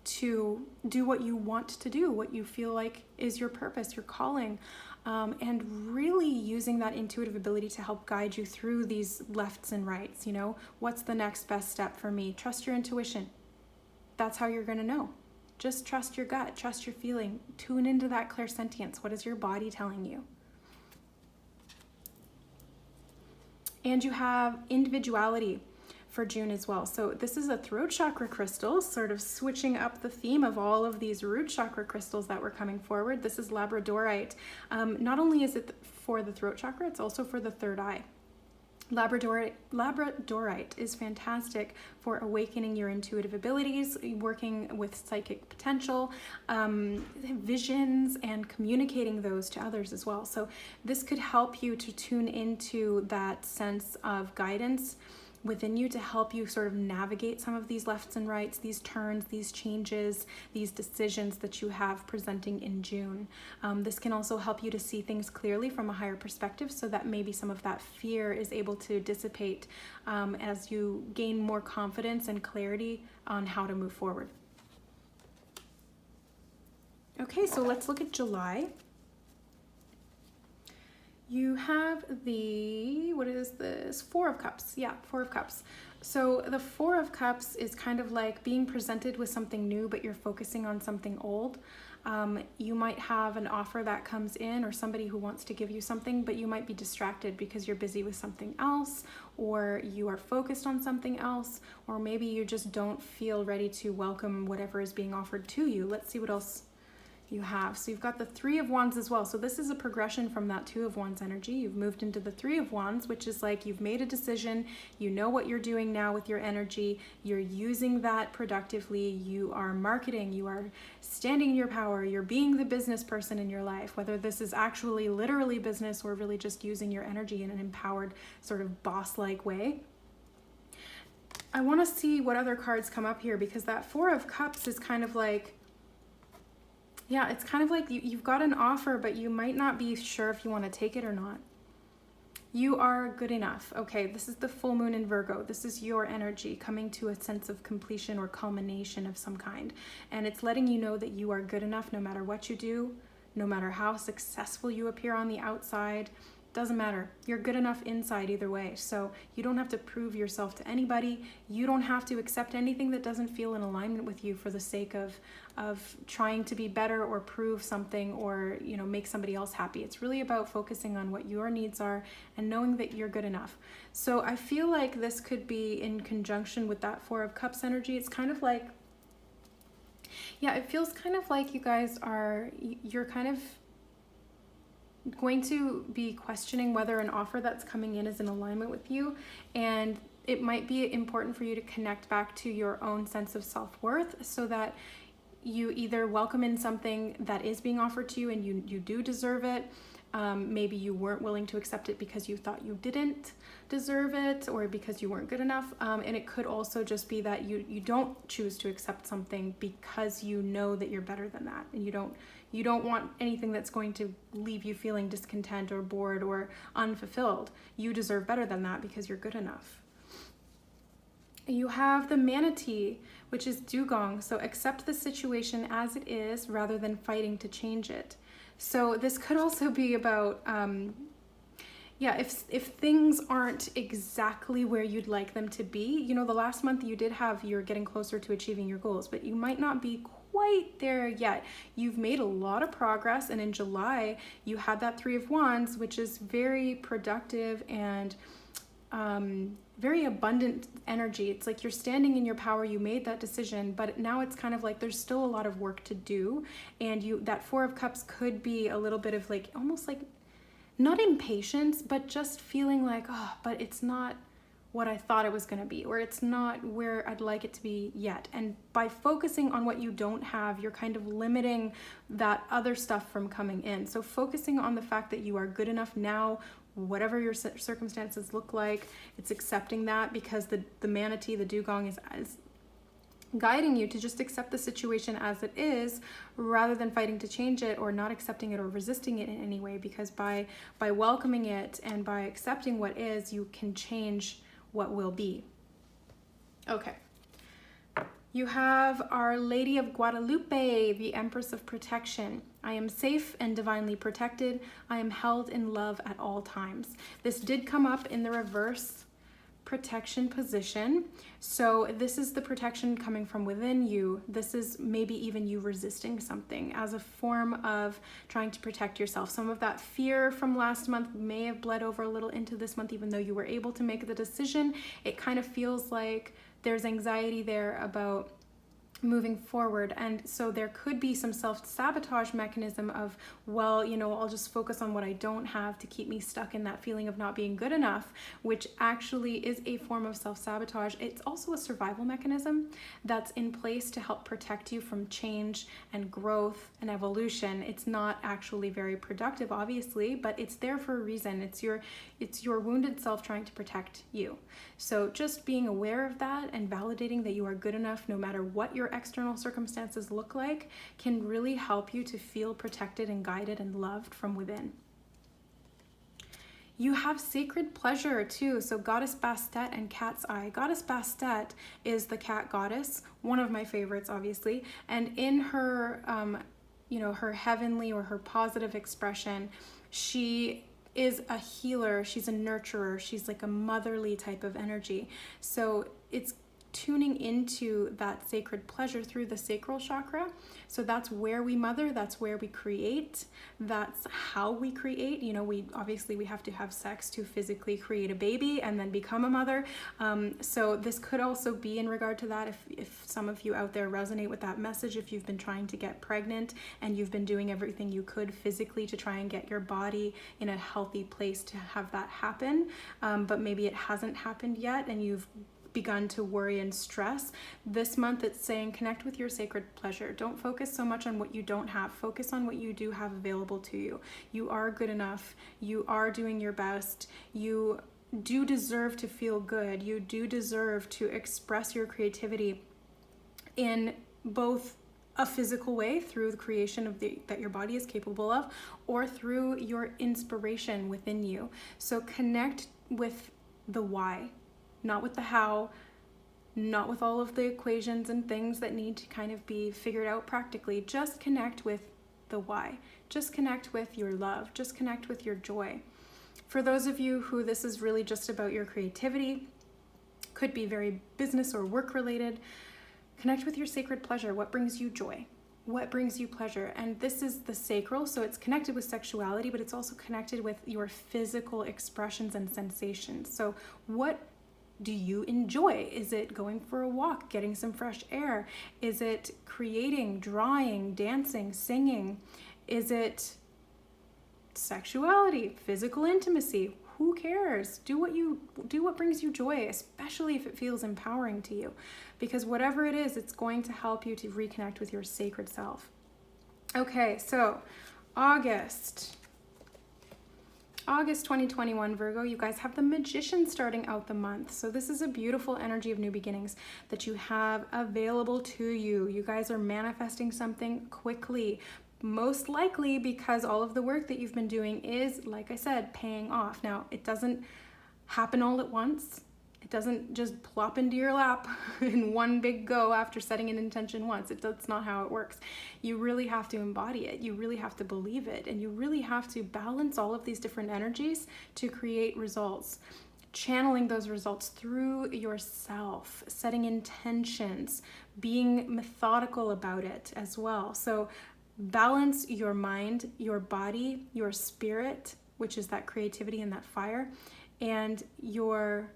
to do what you want to do, what you feel like is your purpose, your calling, and really using that intuitive ability to help guide you through these lefts and rights. You know, what's the next best step for me? Trust your intuition. That's how you're going to know. Just trust your gut, trust your feeling, tune into that clairsentience. What is your body telling you? And you have individuality for June as well. So this is a throat chakra crystal, sort of switching up the theme of all of these root chakra crystals that were coming forward. This is labradorite. Not only is it for the throat chakra, it's also for the third eye. Labradorite is fantastic for awakening your intuitive abilities, working with psychic potential, visions, and communicating those to others as well. So this could help you to tune into that sense of guidance within you to help you sort of navigate some of these lefts and rights, these turns, these changes, these decisions that you have presenting in June. This can also help you to see things clearly from a higher perspective, so that maybe some of that fear is able to dissipate as you gain more confidence and clarity on how to move forward. Okay, so let's look at July. You have the, what is this? Four of Cups. Yeah, Four of Cups. So the Four of Cups is kind of like being presented with something new, but you're focusing on something old. You might have an offer that comes in, or somebody who wants to give you something, but you might be distracted because you're busy with something else, or you are focused on something else, or maybe you just don't feel ready to welcome whatever is being offered to you. Let's see what else you have. So you've got the Three of Wands as well. So this is a progression from that Two of Wands energy. You've moved into the Three of Wands, which is like you've made a decision. You know what you're doing now with your energy. You're using that productively. You are marketing. You are standing in your power. You're being the business person in your life, whether this is actually literally business or really just using your energy in an empowered sort of boss-like way. I want to see what other cards come up here, because that Four of Cups is kind of like, yeah, it's kind of like you've got an offer, but you might not be sure if you want to take it or not. You are good enough. Okay, this is the full moon in Virgo. This is your energy coming to a sense of completion or culmination of some kind. And it's letting you know that you are good enough no matter what you do, no matter how successful you appear on the outside. Doesn't matter. You're good enough inside either way. So you don't have to prove yourself to anybody. You don't have to accept anything that doesn't feel in alignment with you for the sake of trying to be better or prove something or, you know, make somebody else happy. It's really about focusing on what your needs are and knowing that you're good enough. So I feel like this could be in conjunction with that Four of Cups energy. It's kind of like, yeah, it feels kind of like you guys you're kind of going to be questioning whether an offer that's coming in is in alignment with you, and it might be important for you to connect back to your own sense of self-worth so that you either welcome in something that is being offered to you and you do deserve it. Maybe you weren't willing to accept it because you thought you didn't deserve it or because you weren't good enough. And it could also just be that you don't choose to accept something because you know that you're better than that, and you don't want anything that's going to leave you feeling discontent or bored or unfulfilled. You deserve better than that because you're good enough. You have the manatee, which is dugong. So accept the situation as it is rather than fighting to change it. So this could also be about, if things aren't exactly where you'd like them to be, you know, the last month you're getting closer to achieving your goals, but you might not be quite there yet. You've made a lot of progress, and in July you had that Three of Wands, which is very productive and very abundant energy. It's like you're standing in your power, you made that decision, but now it's kind of like there's still a lot of work to do, and that Four of Cups could be a little bit of like, almost like, not impatience, but just feeling like, oh, but it's not what I thought it was going to be, or it's not where I'd like it to be yet. And by focusing on what you don't have, you're kind of limiting that other stuff from coming in. So focusing on the fact that you are good enough now, whatever your circumstances look like, it's accepting that, because the manatee, the dugong, is guiding you to just accept the situation as it is rather than fighting to change it or not accepting it or resisting it in any way, because by welcoming it and by accepting what is, you can change what will be. Okay. You have Our Lady of Guadalupe, the Empress of Protection. I am safe and divinely protected. I am held in love at all times. This did come up in the reverse protection position. So this is the protection coming from within you. This is maybe even you resisting something as a form of trying to protect yourself. Some of that fear from last month may have bled over a little into this month, even though you were able to make the decision. It kind of feels like there's anxiety there about moving forward, and so there could be some self-sabotage mechanism of, well, you know, I'll just focus on what I don't have to keep me stuck in that feeling of not being good enough, which actually is a form of self-sabotage. It's also a survival mechanism that's in place to help protect you from change and growth and evolution. It's not actually very productive, obviously, but it's there for a reason. It's your wounded self trying to protect you. So just being aware of that and validating that you are good enough no matter what your external circumstances look like can really help you to feel protected and guided and loved from within. You have sacred pleasure too. So Goddess Bastet and Cat's Eye. Goddess Bastet is the cat goddess, one of my favorites, obviously. And in her, her heavenly or her positive expression, she is a healer. She's a nurturer. She's like a motherly type of energy. So it's tuning into that sacred pleasure through the sacral chakra. So that's where we mother, that's where we create, that's how we create. You know, we have to have sex to physically create a baby and then become a mother. So this could also be in regard to that. If some of you out there resonate with that message, if you've been trying to get pregnant and you've been doing everything you could physically to try and get your body in a healthy place to have that happen, but maybe it hasn't happened yet and you've begun to worry and stress, this month it's saying connect with your sacred pleasure. Don't focus so much on what you don't have. Focus on what you do have available to you. You are good enough. You are doing your best. You do deserve to feel good. You do deserve to express your creativity in both a physical way through the creation of that your body is capable of, or through your inspiration within you. So connect with the why. Not with the how, not with all of the equations and things that need to kind of be figured out practically. Just connect with the why. Just connect with your love. Just connect with your joy. For those of you who this is really just about your creativity, could be very business or work related, connect with your sacred pleasure. What brings you joy? What brings you pleasure? And this is the sacral, so it's connected with sexuality, but it's also connected with your physical expressions and sensations. So what do you enjoy? Is it going for a walk, getting some fresh air? Is it creating, drawing, dancing, singing? Is it sexuality, physical intimacy? Who cares? Do what brings you joy, especially if it feels empowering to you, because whatever it is, it's going to help you to reconnect with your sacred self. Okay, so August 2021, Virgo, you guys have the Magician starting out the month. So this is a beautiful energy of new beginnings that you have available to you. You guys are manifesting something quickly, most likely because all of the work that you've been doing is, like I said, paying off. Now, it doesn't happen all at once. It doesn't just plop into your lap in one big go after setting an intention once. That's not how it works. You really have to embody it. You really have to believe it. And you really have to balance all of these different energies to create results. Channeling those results through yourself, setting intentions, being methodical about it as well. So balance your mind, your body, your spirit, which is that creativity and that fire, and your,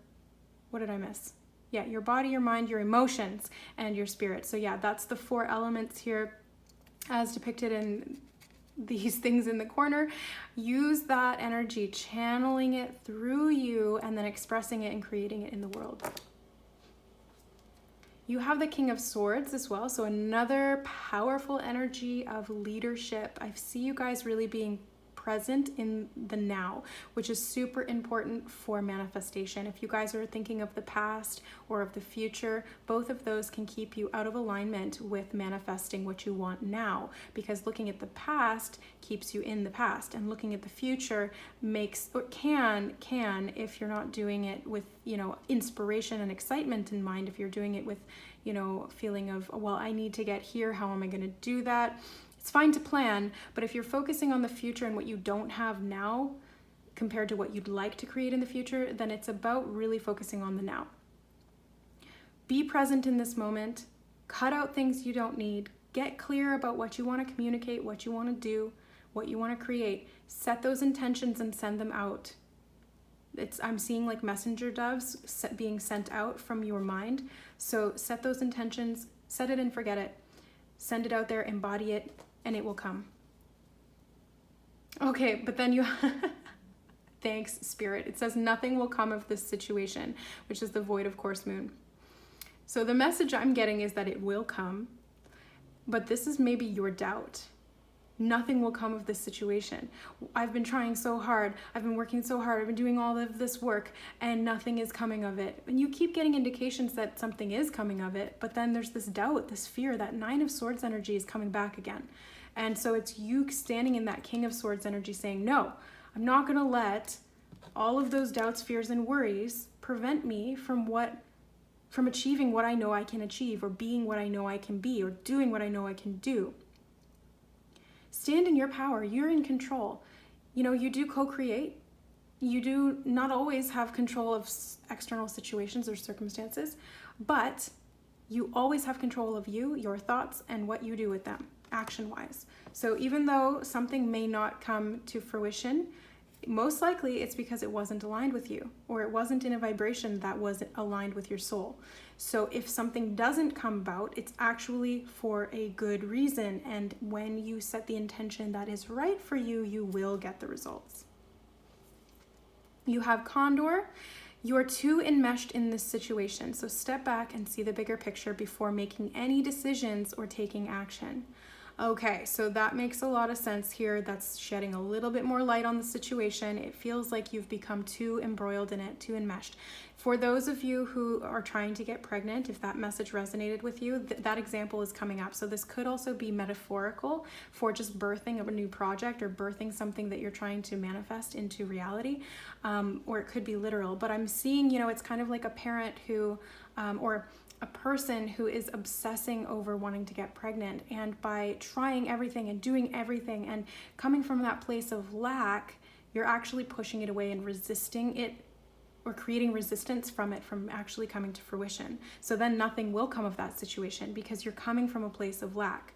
what did I miss? Yeah, your body, your mind, your emotions, and your spirit. So yeah, that's the 4 elements here as depicted in these things in the corner. Use that energy, channeling it through you, and then expressing it and creating it in the world. You have the King of Swords as well, so another powerful energy of leadership. I see you guys really being present in the now, which is super important for manifestation. If you guys are thinking of the past or of the future, both of those can keep you out of alignment with manifesting what you want now, because looking at the past keeps you in the past, and looking at the future makes, or can, if you're not doing it with, inspiration and excitement in mind, if you're doing it with, feeling of, well, I need to get here, how am I going to do that? It's fine to plan, but if you're focusing on the future and what you don't have now compared to what you'd like to create in the future, then it's about really focusing on the now. Be present in this moment, cut out things you don't need, get clear about what you want to communicate, what you want to do, what you want to create, set those intentions and send them out. I'm seeing like messenger doves being sent out from your mind. So set those intentions, set it and forget it, send it out there, embody it, and it will come. Okay, but then you, thanks Spirit. It says nothing will come of this situation, which is the void of course moon. So the message I'm getting is that it will come, but this is maybe your doubt. Nothing will come of this situation. I've been trying so hard. I've been working so hard. I've been doing all of this work and nothing is coming of it. And you keep getting indications that something is coming of it, but then there's this doubt, this fear, that 9 of Swords energy is coming back again. And so it's you standing in that King of Swords energy saying, no, I'm not going to let all of those doubts, fears, and worries prevent me from achieving what I know I can achieve, or being what I know I can be, or doing what I know I can do. Stand in your power. You're in control. You do co-create. You do not always have control of external situations or circumstances, but you always have control of you, your thoughts, and what you do with them, action-wise. So even though something may not come to fruition, most likely it's because it wasn't aligned with you, or it wasn't in a vibration that was aligned with your soul. So if something doesn't come about, it's actually for a good reason. And when you set the intention that is right for you, you will get the results. You have Condor. You are too enmeshed in this situation. So step back and see the bigger picture before making any decisions or taking action. Okay, so that makes a lot of sense here. That's shedding a little bit more light on the situation. It feels like you've become too embroiled in it, too enmeshed. For those of you who are trying to get pregnant, if that message resonated with you, that example is coming up. So this could also be metaphorical for just birthing a new project or birthing something that you're trying to manifest into reality, or it could be literal. But I'm seeing, it's kind of like a parent who, or a person who is obsessing over wanting to get pregnant, and by trying everything and doing everything and coming from that place of lack, you're actually pushing it away and resisting it, or creating resistance from it from actually coming to fruition. So then nothing will come of that situation because you're coming from a place of lack.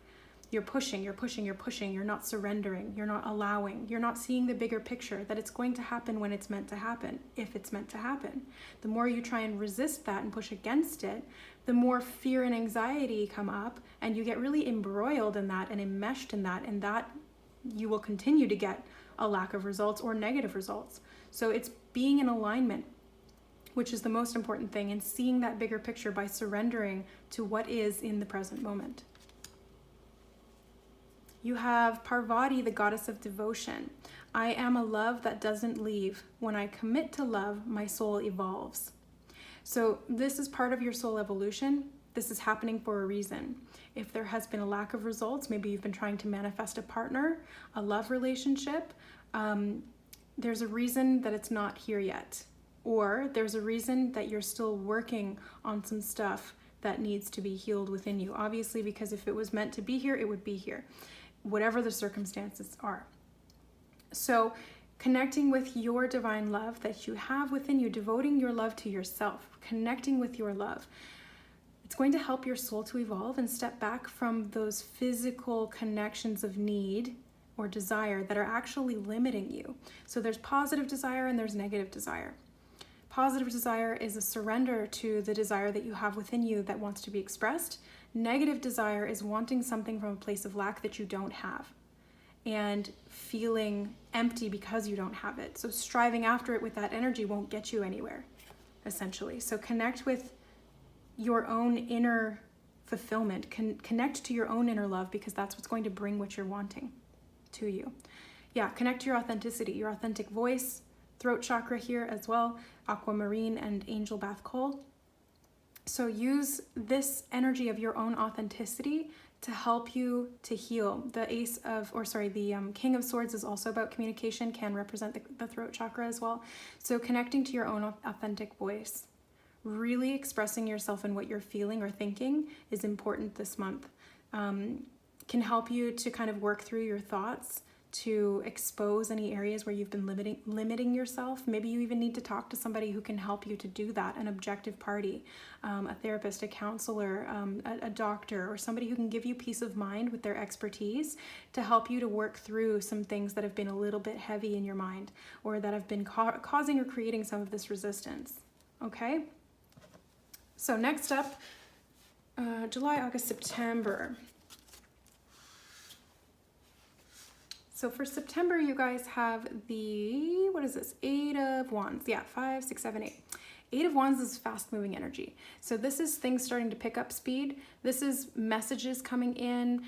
You're pushing, you're pushing, you're pushing, you're not surrendering, you're not allowing, you're not seeing the bigger picture that it's going to happen when it's meant to happen, if it's meant to happen. The more you try and resist that and push against it, the more fear and anxiety come up, and you get really embroiled in that and enmeshed in that, and that you will continue to get a lack of results or negative results. So it's being in alignment, which is the most important thing, and seeing that bigger picture by surrendering to what is in the present moment. You have Parvati, the goddess of devotion. I am a love that doesn't leave. When I commit to love, my soul evolves. So this is part of your soul evolution. This is happening for a reason. If there has been a lack of results, maybe you've been trying to manifest a partner, a love relationship, there's a reason that it's not here yet. Or there's a reason that you're still working on some stuff that needs to be healed within you. Obviously, because if it was meant to be here, it would be here, whatever the circumstances are. So connecting with your divine love that you have within you, devoting your love to yourself, connecting with your love, it's going to help your soul to evolve and step back from those physical connections of need or desire that are actually limiting you. So there's positive desire and there's negative desire. Positive desire is a surrender to the desire that you have within you that wants to be expressed. Negative desire is wanting something from a place of lack that you don't have and feeling empty because you don't have it. So striving after it with that energy won't get you anywhere, essentially. So connect with your own inner fulfillment. Connect to your own inner love, because that's what's going to bring what you're wanting to you. Yeah, connect to your authenticity, your authentic voice, throat chakra here as well, aquamarine and angel bath coal. So use this energy of your own authenticity to help you to heal. The King of Swords is also about communication, can represent the throat chakra as well. So connecting to your own authentic voice, really expressing yourself and what you're feeling or thinking is important this month. Can help you to kind of work through your thoughts, to expose any areas where you've been limiting yourself. Maybe you even need to talk to somebody who can help you to do that, an objective party, a therapist, a counselor, a doctor, or somebody who can give you peace of mind with their expertise to help you to work through some things that have been a little bit heavy in your mind, or that have been causing or creating some of this resistance. Okay? So next up, July, August, September. So for September, you guys have the, what is this? 8 of Wands. Yeah, 5, 6, 7, 8. 8 of Wands is fast moving energy. So this is things starting to pick up speed. This is messages coming in,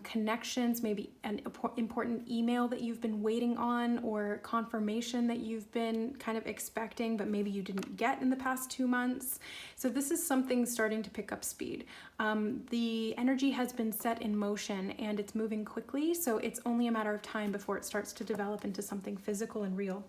connections, maybe an important email that you've been waiting on, or confirmation that you've been kind of expecting, but maybe you didn't get in the past 2 months. So this is something starting to pick up speed. The energy has been set in motion and it's moving quickly. So it's only a matter of time before it starts to develop into something physical and real.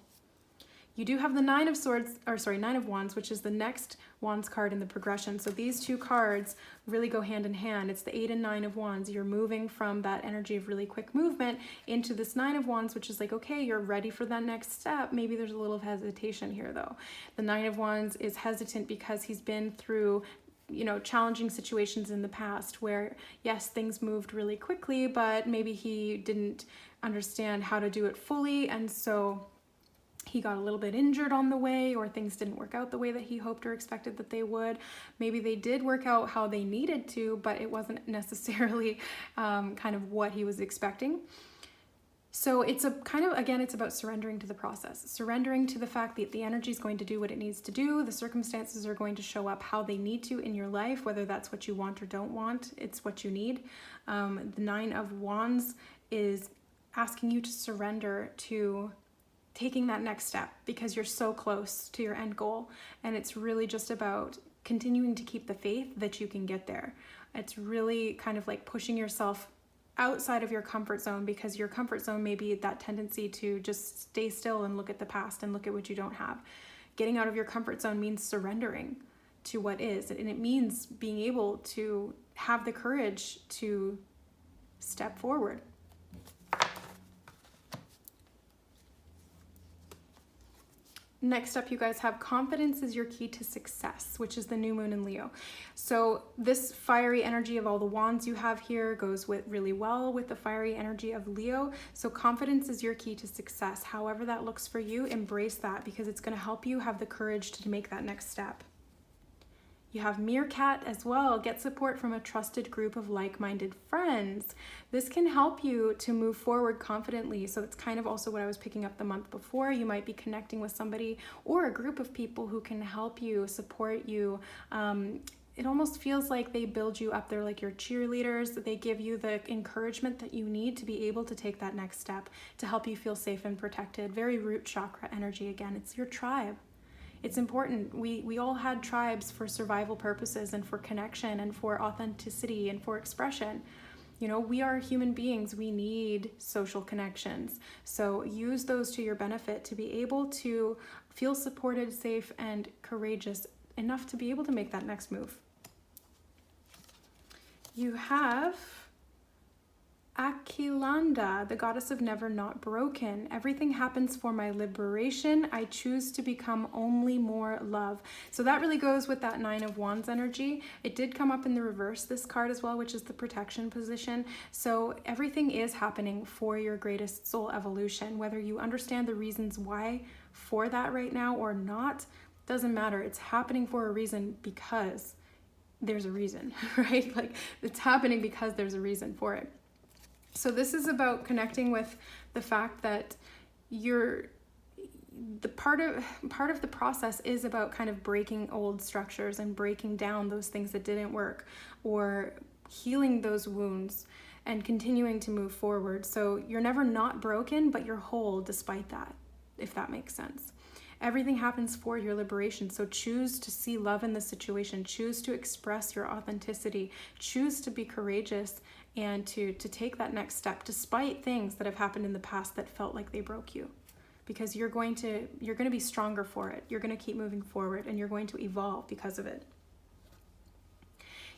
You do have the 9 of Wands, which is the next Wands card in the progression. So these two cards really go hand in hand. It's the 8 and 9 of Wands. You're moving from that energy of really quick movement into this 9 of Wands, which is like, okay, you're ready for that next step. Maybe there's a little hesitation here though. The 9 of Wands is hesitant because he's been through, challenging situations in the past where, yes, things moved really quickly, but maybe he didn't understand how to do it fully. And so he got a little bit injured on the way, or things didn't work out the way that he hoped or expected that they would. Maybe they did work out how they needed to, but it wasn't necessarily kind of what he was expecting. So it's it's about surrendering to the process, surrendering to the fact that the energy is going to do what it needs to do. The circumstances are going to show up how they need to in your life, whether that's what you want or don't want, it's what you need. The 9 of Wands is asking you to surrender to taking that next step, because you're so close to your end goal, and it's really just about continuing to keep the faith that you can get there. It's really kind of like pushing yourself outside of your comfort zone, because your comfort zone may be that tendency to just stay still and look at the past and look at what you don't have. Getting out of your comfort zone means surrendering to what is, and it means being able to have the courage to step forward. Next up, you guys have confidence is your key to success, which is the new moon in Leo. So this fiery energy of all the wands you have here goes with really well with the fiery energy of Leo. So confidence is your key to success. However that looks for you, embrace that because it's going to help you have the courage to make that next step. You have Meerkat as well. Get support from a trusted group of like-minded friends. This can help you to move forward confidently. So it's kind of also what I was picking up the month before. You might be connecting with somebody or a group of people who can help you, support you. It almost feels like they build you up. They're like your cheerleaders. They give you the encouragement that you need to be able to take that next step to help you feel safe and protected. Very root chakra energy again. It's your tribe. It's important. We all had tribes for survival purposes and for connection and for authenticity and for expression. You know, we are human beings. We need social connections. So use those to your benefit to be able to feel supported, safe, and courageous enough to be able to make that next move. You have Akilanda, the goddess of never not broken. Everything happens for my liberation. I choose to become only more love. So that really goes with that 9 of Wands energy. It did come up in the reverse, this card as well, which is the protection position. So everything is happening for your greatest soul evolution. Whether you understand the reasons why for that right now or not, doesn't matter. It's happening for a reason because there's a reason, right? Like it's happening because there's a reason for it. So this is about connecting with the fact that part of the process is about kind of breaking old structures and breaking down those things that didn't work or healing those wounds and continuing to move forward. So you're never not broken, but you're whole despite that, if that makes sense. Everything happens for your liberation. So choose to see love in the situation, choose to express your authenticity, choose to be courageous and to take that next step despite things that have happened in the past that felt like they broke you, because you're going to be stronger for it. You're going to keep moving forward and you're going to evolve because of it.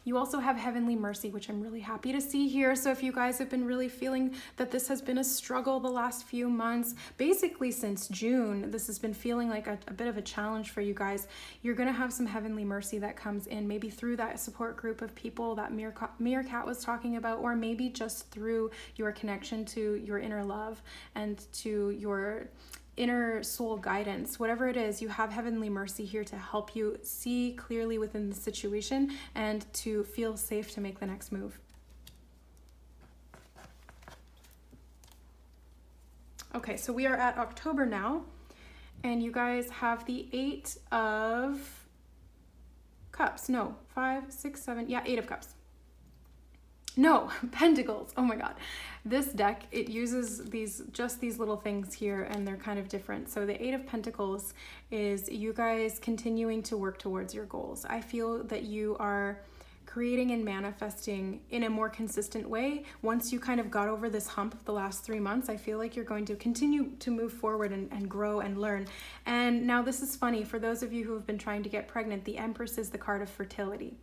You also have Heavenly Mercy, which I'm really happy to see here. So if you guys have been really feeling that this has been a struggle the last few months, basically since June, this has been feeling like a bit of a challenge for you guys. You're going to have some Heavenly Mercy that comes in, maybe through that support group of people that Meerkat was talking about, or maybe just through your connection to your inner love and to your inner soul guidance. Whatever it is, you have Heavenly Mercy here to help you see clearly within the situation and to feel safe to make the next move. Okay, so we are at October now, and you guys have the 8 of Cups. No, 5, 6, 7, yeah, 8 of Cups. No, Pentacles. Oh my God. This deck, it uses just these little things here, and they're kind of different. So the 8 of Pentacles is you guys continuing to work towards your goals. I feel that you are creating and manifesting in a more consistent way. Once you kind of got over this hump of the last 3 months, I feel like you're going to continue to move forward and grow and learn. And now this is funny. For those of you who have been trying to get pregnant, the Empress is the card of fertility.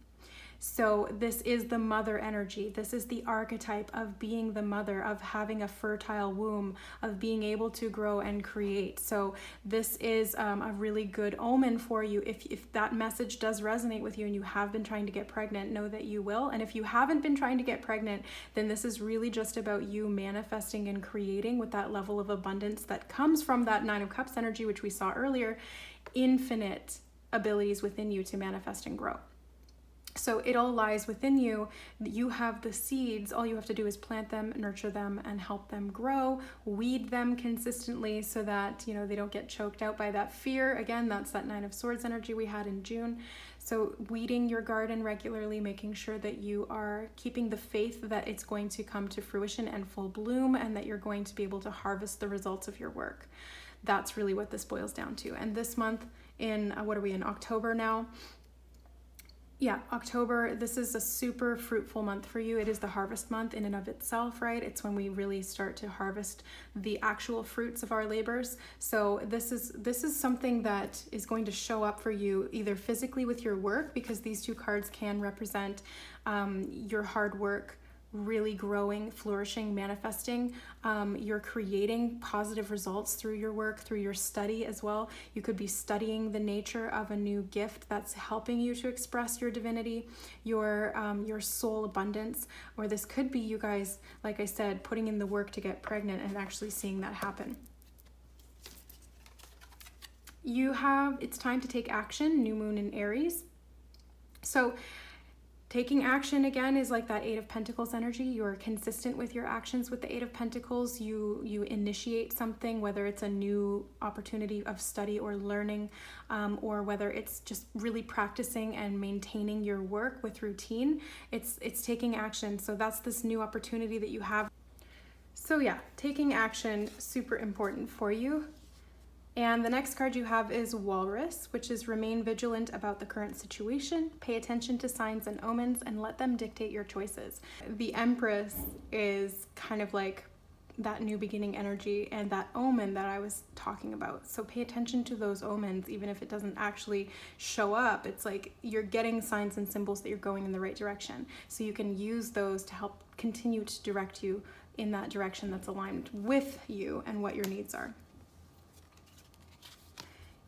So this is the mother energy. This is the archetype of being the mother, of having a fertile womb, of being able to grow and create. So this is a really good omen for you. If that message does resonate with you and you have been trying to get pregnant, know that you will. And if you haven't been trying to get pregnant, then this is really just about you manifesting and creating with that level of abundance that comes from that 9 of Cups energy, which we saw earlier, infinite abilities within you to manifest and grow. So it all lies within you. You have the seeds. All you have to do is plant them, nurture them, and help them grow. Weed them consistently so that, you know, they don't get choked out by that fear. Again, that's that 9 of Swords energy we had in June. So weeding your garden regularly, making sure that you are keeping the faith that it's going to come to fruition and full bloom, and that you're going to be able to harvest the results of your work. That's really what this boils down to. And this month in, what are we in, October now? Yeah, October, this is a super fruitful month for you. It is the harvest month in and of itself, right? It's when we really start to harvest the actual fruits of our labors. So this is something that is going to show up for you either physically with your work, because these 2 cards can represent your hard work really growing, flourishing, manifesting. You're creating positive results through your work, through your study as well. You could be studying the nature of a new gift that's helping you to express your divinity, your soul abundance, or this could be you guys, like I said, putting in the work to get pregnant and actually seeing that happen. It's time to take action, new moon in Aries. So taking action again is like that Eight of Pentacles energy. You're consistent with your actions with the Eight of Pentacles. You initiate something, whether it's a new opportunity of study or learning, or whether it's just really practicing and maintaining your work with routine. It's taking action. So that's this new opportunity that you have. So yeah, taking action, super important for you. And the next card you have is Walrus, which is remain vigilant about the current situation, pay attention to signs and omens, and let them dictate your choices. The Empress is kind of like that new beginning energy and that omen that I was talking about. So pay attention to those omens, even if it doesn't actually show up. It's like you're getting signs and symbols that you're going in the right direction. So you can use those to help continue to direct you in that direction that's aligned with you and what your needs are.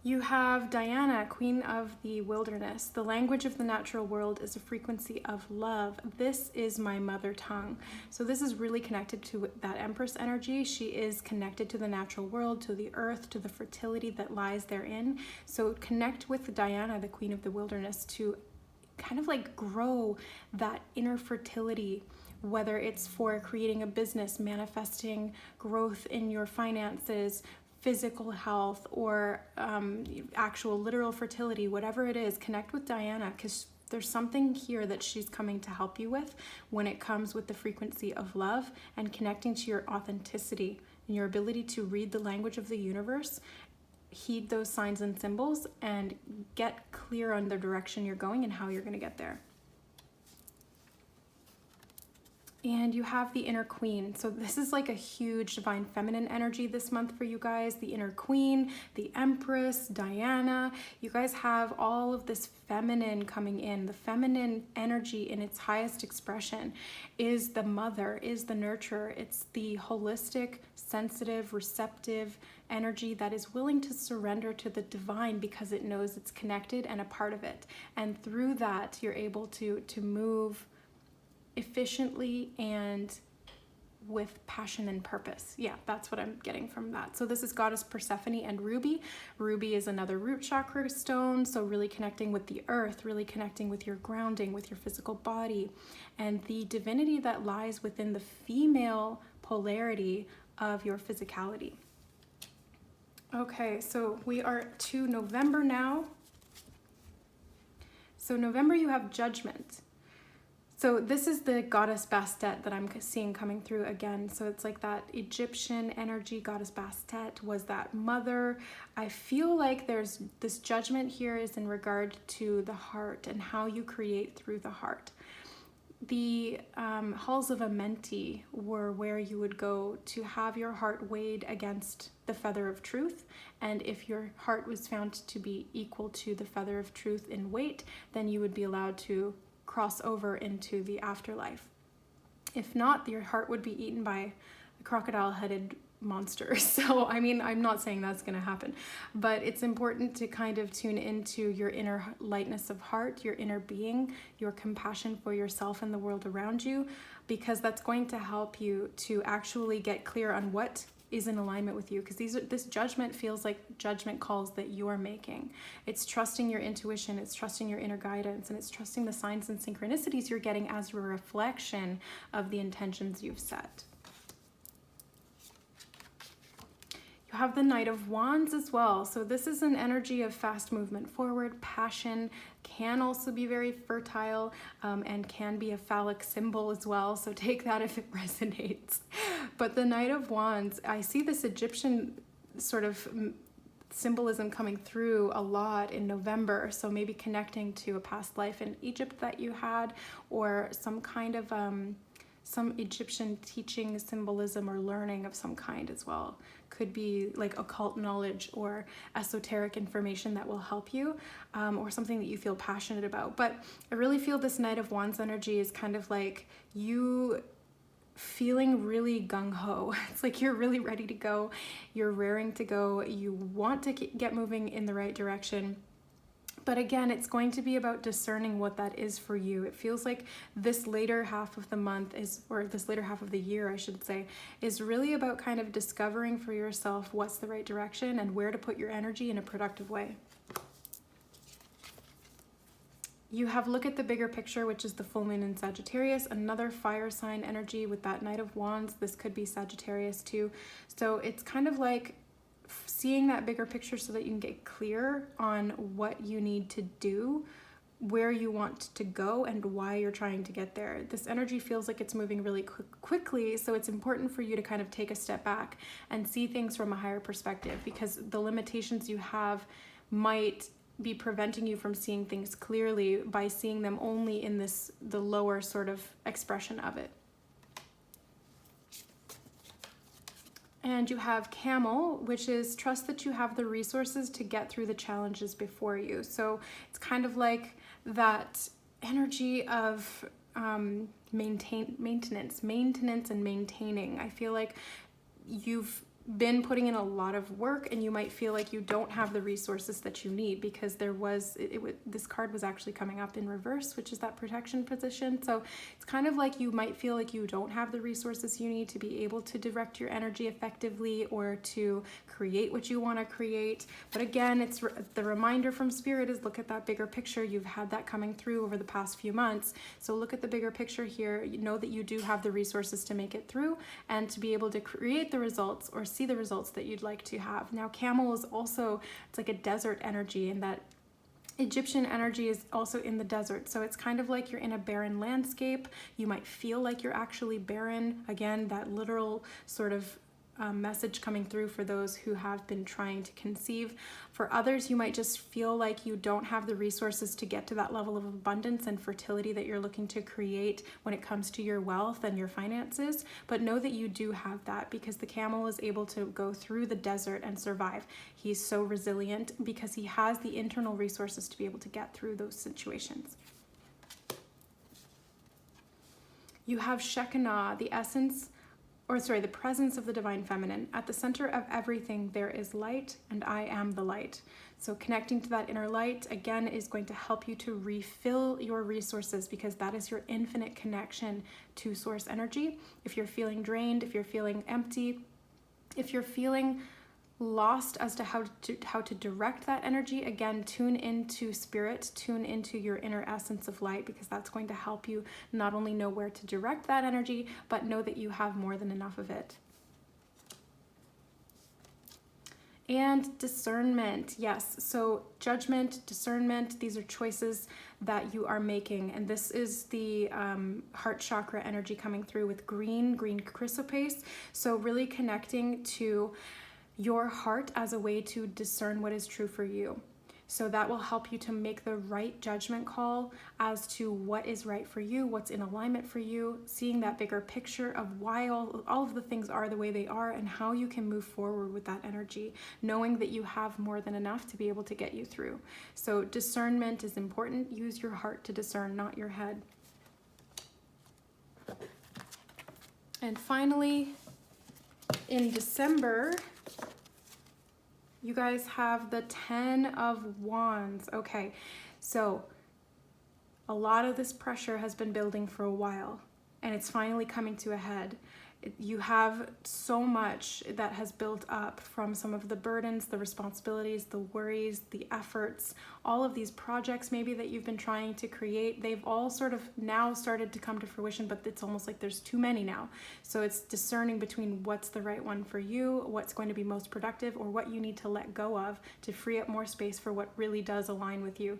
You have Diana, Queen of the Wilderness. The language of the natural world is a frequency of love. This is my mother tongue. So this is really connected to that Empress energy. She is connected to the natural world, to the earth, to the fertility that lies therein. So connect with Diana, the Queen of the Wilderness, to kind of like grow that inner fertility, whether it's for creating a business, manifesting growth in your finances, physical health, or actual literal fertility, whatever it is. Connect with Diana, because there's something here that she's coming to help you with when it comes with the frequency of love and connecting to your authenticity and your ability to read the language of the universe, heed those signs and symbols, and get clear on the direction you're going and how you're going to get there. And you have the inner queen. So this is like a huge divine feminine energy this month for you guys. The inner queen, the Empress, Diana. You guys have all of this feminine coming in. The feminine energy in its highest expression is the mother, is the nurturer. It's the holistic, sensitive, receptive energy that is willing to surrender to the divine because it knows it's connected and a part of it. And through that, you're able to move efficiently and with passion and purpose. Yeah, that's what I'm getting from that. So this is Goddess Persephone and Ruby. Ruby is another root chakra stone, so really connecting with the earth, really connecting with your grounding, with your physical body, and the divinity that lies within the female polarity of your physicality. Okay, so we are to November now. So November, you have Judgment. So this is the goddess Bastet that I'm seeing coming through again. So it's like that Egyptian energy. Goddess Bastet was that mother. I feel like there's this judgment here is in regard to the heart and how you create through the heart. The halls of Amenti were where you would go to have your heart weighed against the feather of truth. And if your heart was found to be equal to the feather of truth in weight, then you would be allowed to cross over into the afterlife. If not, your heart would be eaten by a crocodile-headed monster. So, I mean, I'm not saying that's going to happen, but it's important to kind of tune into your inner lightness of heart, your inner being, your compassion for yourself and the world around you, because that's going to help you to actually get clear on what is in alignment with you, because this judgment feels like judgment calls that you are making. It's trusting your intuition, it's trusting your inner guidance, and it's trusting the signs and synchronicities you're getting as a reflection of the intentions you've set. You have the Knight of Wands as well. So this is an energy of fast movement forward, passion, can also be very fertile, and can be a phallic symbol as well. So take that if it resonates. But the Knight of Wands, I see this Egyptian sort of symbolism coming through a lot in November. So maybe connecting to a past life in Egypt that you had, or some kind of some Egyptian teaching, symbolism, or learning of some kind as well. Could be like occult knowledge or esoteric information that will help you, or something that you feel passionate about. But I really feel this Knight of Wands energy is kind of like you feeling really gung-ho. It's like you're really ready to go, you're raring to go, you want to get moving in the right direction. But again, it's going to be about discerning what that is for you. It feels like this later half of the month is, or this later half of the year, I should say, is really about kind of discovering for yourself what's the right direction and where to put your energy in a productive way. You have look at the bigger picture, which is the full moon in Sagittarius, another fire sign energy with that Knight of Wands. This could be Sagittarius too. So it's kind of like seeing that bigger picture so that you can get clear on what you need to do, where you want to go, and why you're trying to get there. This energy feels like it's moving really quickly, so it's important for you to kind of take a step back and see things from a higher perspective, because the limitations you have might be preventing you from seeing things clearly by seeing them only in the lower sort of expression of it. And you have Camel, which is trust that you have the resources to get through the challenges before you. So it's kind of like that energy of maintenance and maintaining. I feel like you've been putting in a lot of work and you might feel like you don't have the resources that you need, because there was this card was actually coming up in reverse, which is that protection position. So it's kind of like you might feel like you don't have the resources you need to be able to direct your energy effectively or to create what you want to create. But again, it's the reminder from Spirit is look at that bigger picture. You've had that coming through over the past few months, so look at the bigger picture here. You know that you do have the resources to make it through and to be able to create the results or see the results that you'd like to have. Now, Camel is also, it's like a desert energy, and that Egyptian energy is also in the desert. So it's kind of like you're in a barren landscape. You might feel like you're actually barren. Again, that literal sort of message coming through for those who have been trying to conceive. For others, you might just feel like you don't have the resources to get to that level of abundance and fertility that you're looking to create when it comes to your wealth and your finances. But know that you do have that, because the Camel is able to go through the desert and survive. He's so resilient because he has the internal resources to be able to get through those situations. You have Shekinah, the presence of the divine feminine. At the center of everything there is light, and I am the light. So connecting to that inner light, again, is going to help you to refill your resources, because that is your infinite connection to source energy. If you're feeling drained, if you're feeling empty, if you're feeling lost as to how to direct that energy, again, tune into Spirit, tune into your inner essence of light, because that's going to help you not only know where to direct that energy, but know that you have more than enough of it. And discernment, yes. So judgment, discernment, these are choices that you are making. And this is the heart chakra energy coming through with green chrysoprase. So really connecting to your heart as a way to discern what is true for you. So that will help you to make the right judgment call as to what is right for you, what's in alignment for you, seeing that bigger picture of why all of the things are the way they are and how you can move forward with that energy, knowing that you have more than enough to be able to get you through. So discernment is important. Use your heart to discern, not your head. And finally, in December, you guys have the 10 of Wands. Okay, so a lot of this pressure has been building for a while, and it's finally coming to a head. You have so much that has built up from some of the burdens, the responsibilities, the worries, the efforts, all of these projects maybe that you've been trying to create. They've all sort of now started to come to fruition, but it's almost like there's too many now. So it's discerning between what's the right one for you, what's going to be most productive, or what you need to let go of to free up more space for what really does align with you.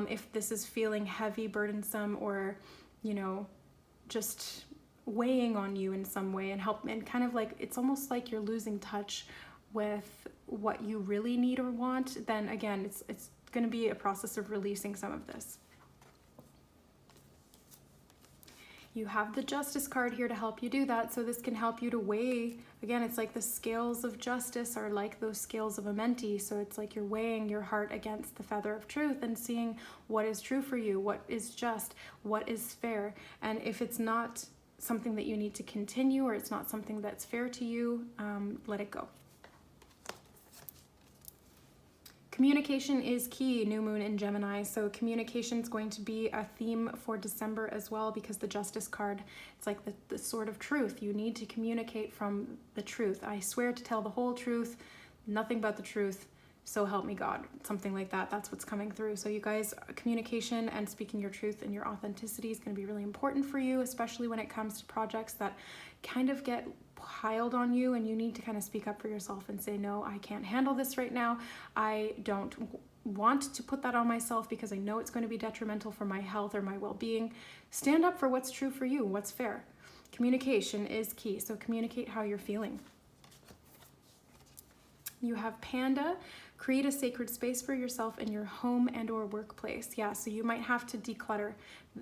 If this is feeling heavy, burdensome, or, you know, just weighing on you in some way, and kind of like it's almost like you're losing touch with what you really need or want, then again, it's going to be a process of releasing some of this. You have the Justice card here to help you do that. So this can help you to weigh. Again, it's like the scales of justice are like those scales of a Menti. So it's like you're weighing your heart against the feather of truth and seeing what is true for you, what is just, what is fair. And if it's not something that you need to continue, or it's not something that's fair to you, let it go. Communication is key, new moon in Gemini. So communication is going to be a theme for December as well, because the Justice card, it's like the sword of truth. You need to communicate from the truth. I swear to tell the whole truth, nothing but the truth, so help me God. Something like that. That's what's coming through. So you guys, communication and speaking your truth and your authenticity is going to be really important for you, especially when it comes to projects that kind of get piled on you and you need to kind of speak up for yourself and say, no, I can't handle this right now. I don't want to put that on myself because I know it's going to be detrimental for my health or my well-being. Stand up for what's true for you, what's fair. Communication is key. So communicate how you're feeling. You have Panda. Create a sacred space for yourself in your home and or workplace. Yeah, so you might have to declutter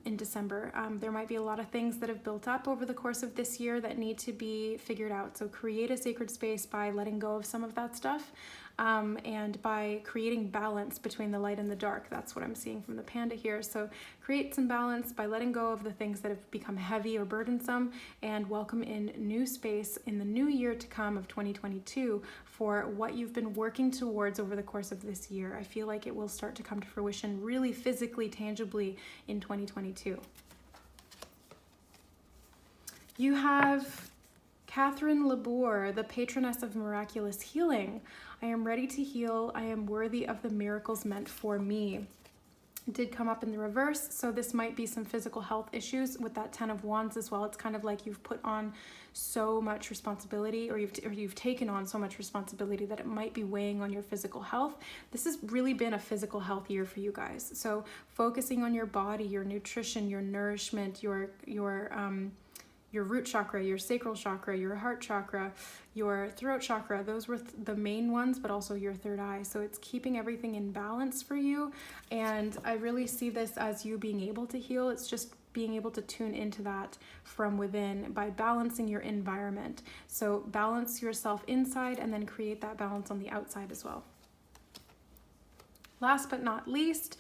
in December. There might be a lot of things that have built up over the course of this year that need to be figured out. So create a sacred space by letting go of some of that stuff, and by creating balance between the light and the dark. That's what I'm seeing from the Panda here. So create some balance by letting go of the things that have become heavy or burdensome, and welcome in new space in the new year to come of 2022 for what you've been working towards over the course of this year. I feel like it will start to come to fruition really physically, tangibly in 2022. You have Catherine Labour, the patroness of miraculous healing. I am ready to heal. I am worthy of the miracles meant for me. It did come up in the reverse, so this might be some physical health issues with that 10 of Wands as well. It's kind of like you've put on so much responsibility, or you've taken on so much responsibility that it might be weighing on your physical health. This has really been a physical health year for you guys. So focusing on your body, your nutrition, your nourishment, your root chakra, your sacral chakra, your heart chakra, your throat chakra. Those were the main ones, but also your third eye. So it's keeping everything in balance for you. And I really see this as you being able to heal. It's just being able to tune into that from within by balancing your environment. So balance yourself inside and then create that balance on the outside as well. Last but not least,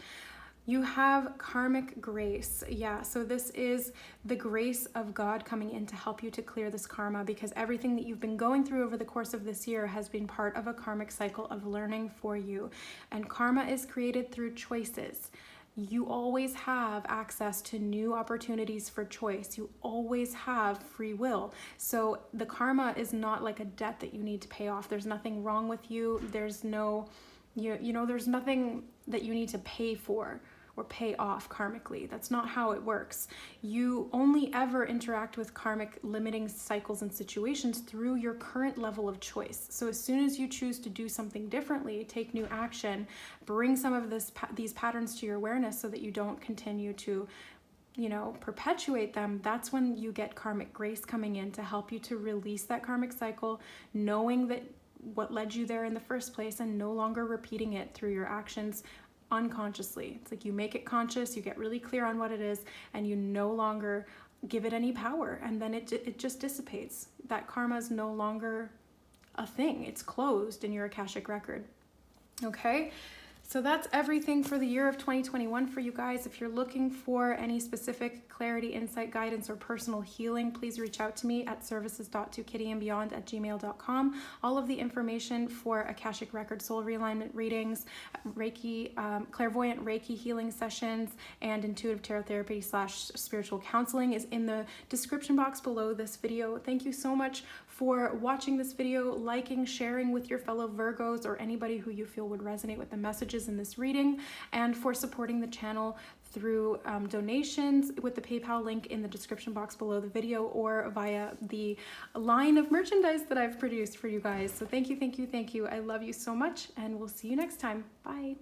you have karmic grace. Yeah, so this is the grace of God coming in to help you to clear this karma, because everything that you've been going through over the course of this year has been part of a karmic cycle of learning for you. And karma is created through choices. You always have access to new opportunities for choice. You always have free will. So the karma is not like a debt that you need to pay off. There's nothing wrong with you. There's no, there's nothing that you need to pay for or pay off karmically. That's not how it works. You only ever interact with karmic limiting cycles and situations through your current level of choice. So as soon as you choose to do something differently, take new action, bring some of these patterns to your awareness so that you don't continue to perpetuate them, that's when you get karmic grace coming in to help you to release that karmic cycle, knowing that what led you there in the first place and no longer repeating it through your actions unconsciously. It's like you make it conscious, you get really clear on what it is, and you no longer give it any power, and then it just dissipates. That karma is no longer a thing. It's closed in your Akashic record. Okay? So that's everything for the year of 2021 for you guys. If you're looking for any specific clarity, insight, guidance, or personal healing, please reach out to me at services.ToKittyandBeyond@gmail.com. All of the information for Akashic Record soul realignment readings, Reiki, clairvoyant Reiki healing sessions, and intuitive tarot therapy / spiritual counseling is in the description box below this video. Thank you so much for watching this video, liking, sharing with your fellow Virgos or anybody who you feel would resonate with the messages in this reading, and for supporting the channel through donations with the PayPal link in the description box below the video, or via the line of merchandise that I've produced for you guys. So thank you, thank you, thank you. I love you so much, and we'll see you next time. Bye.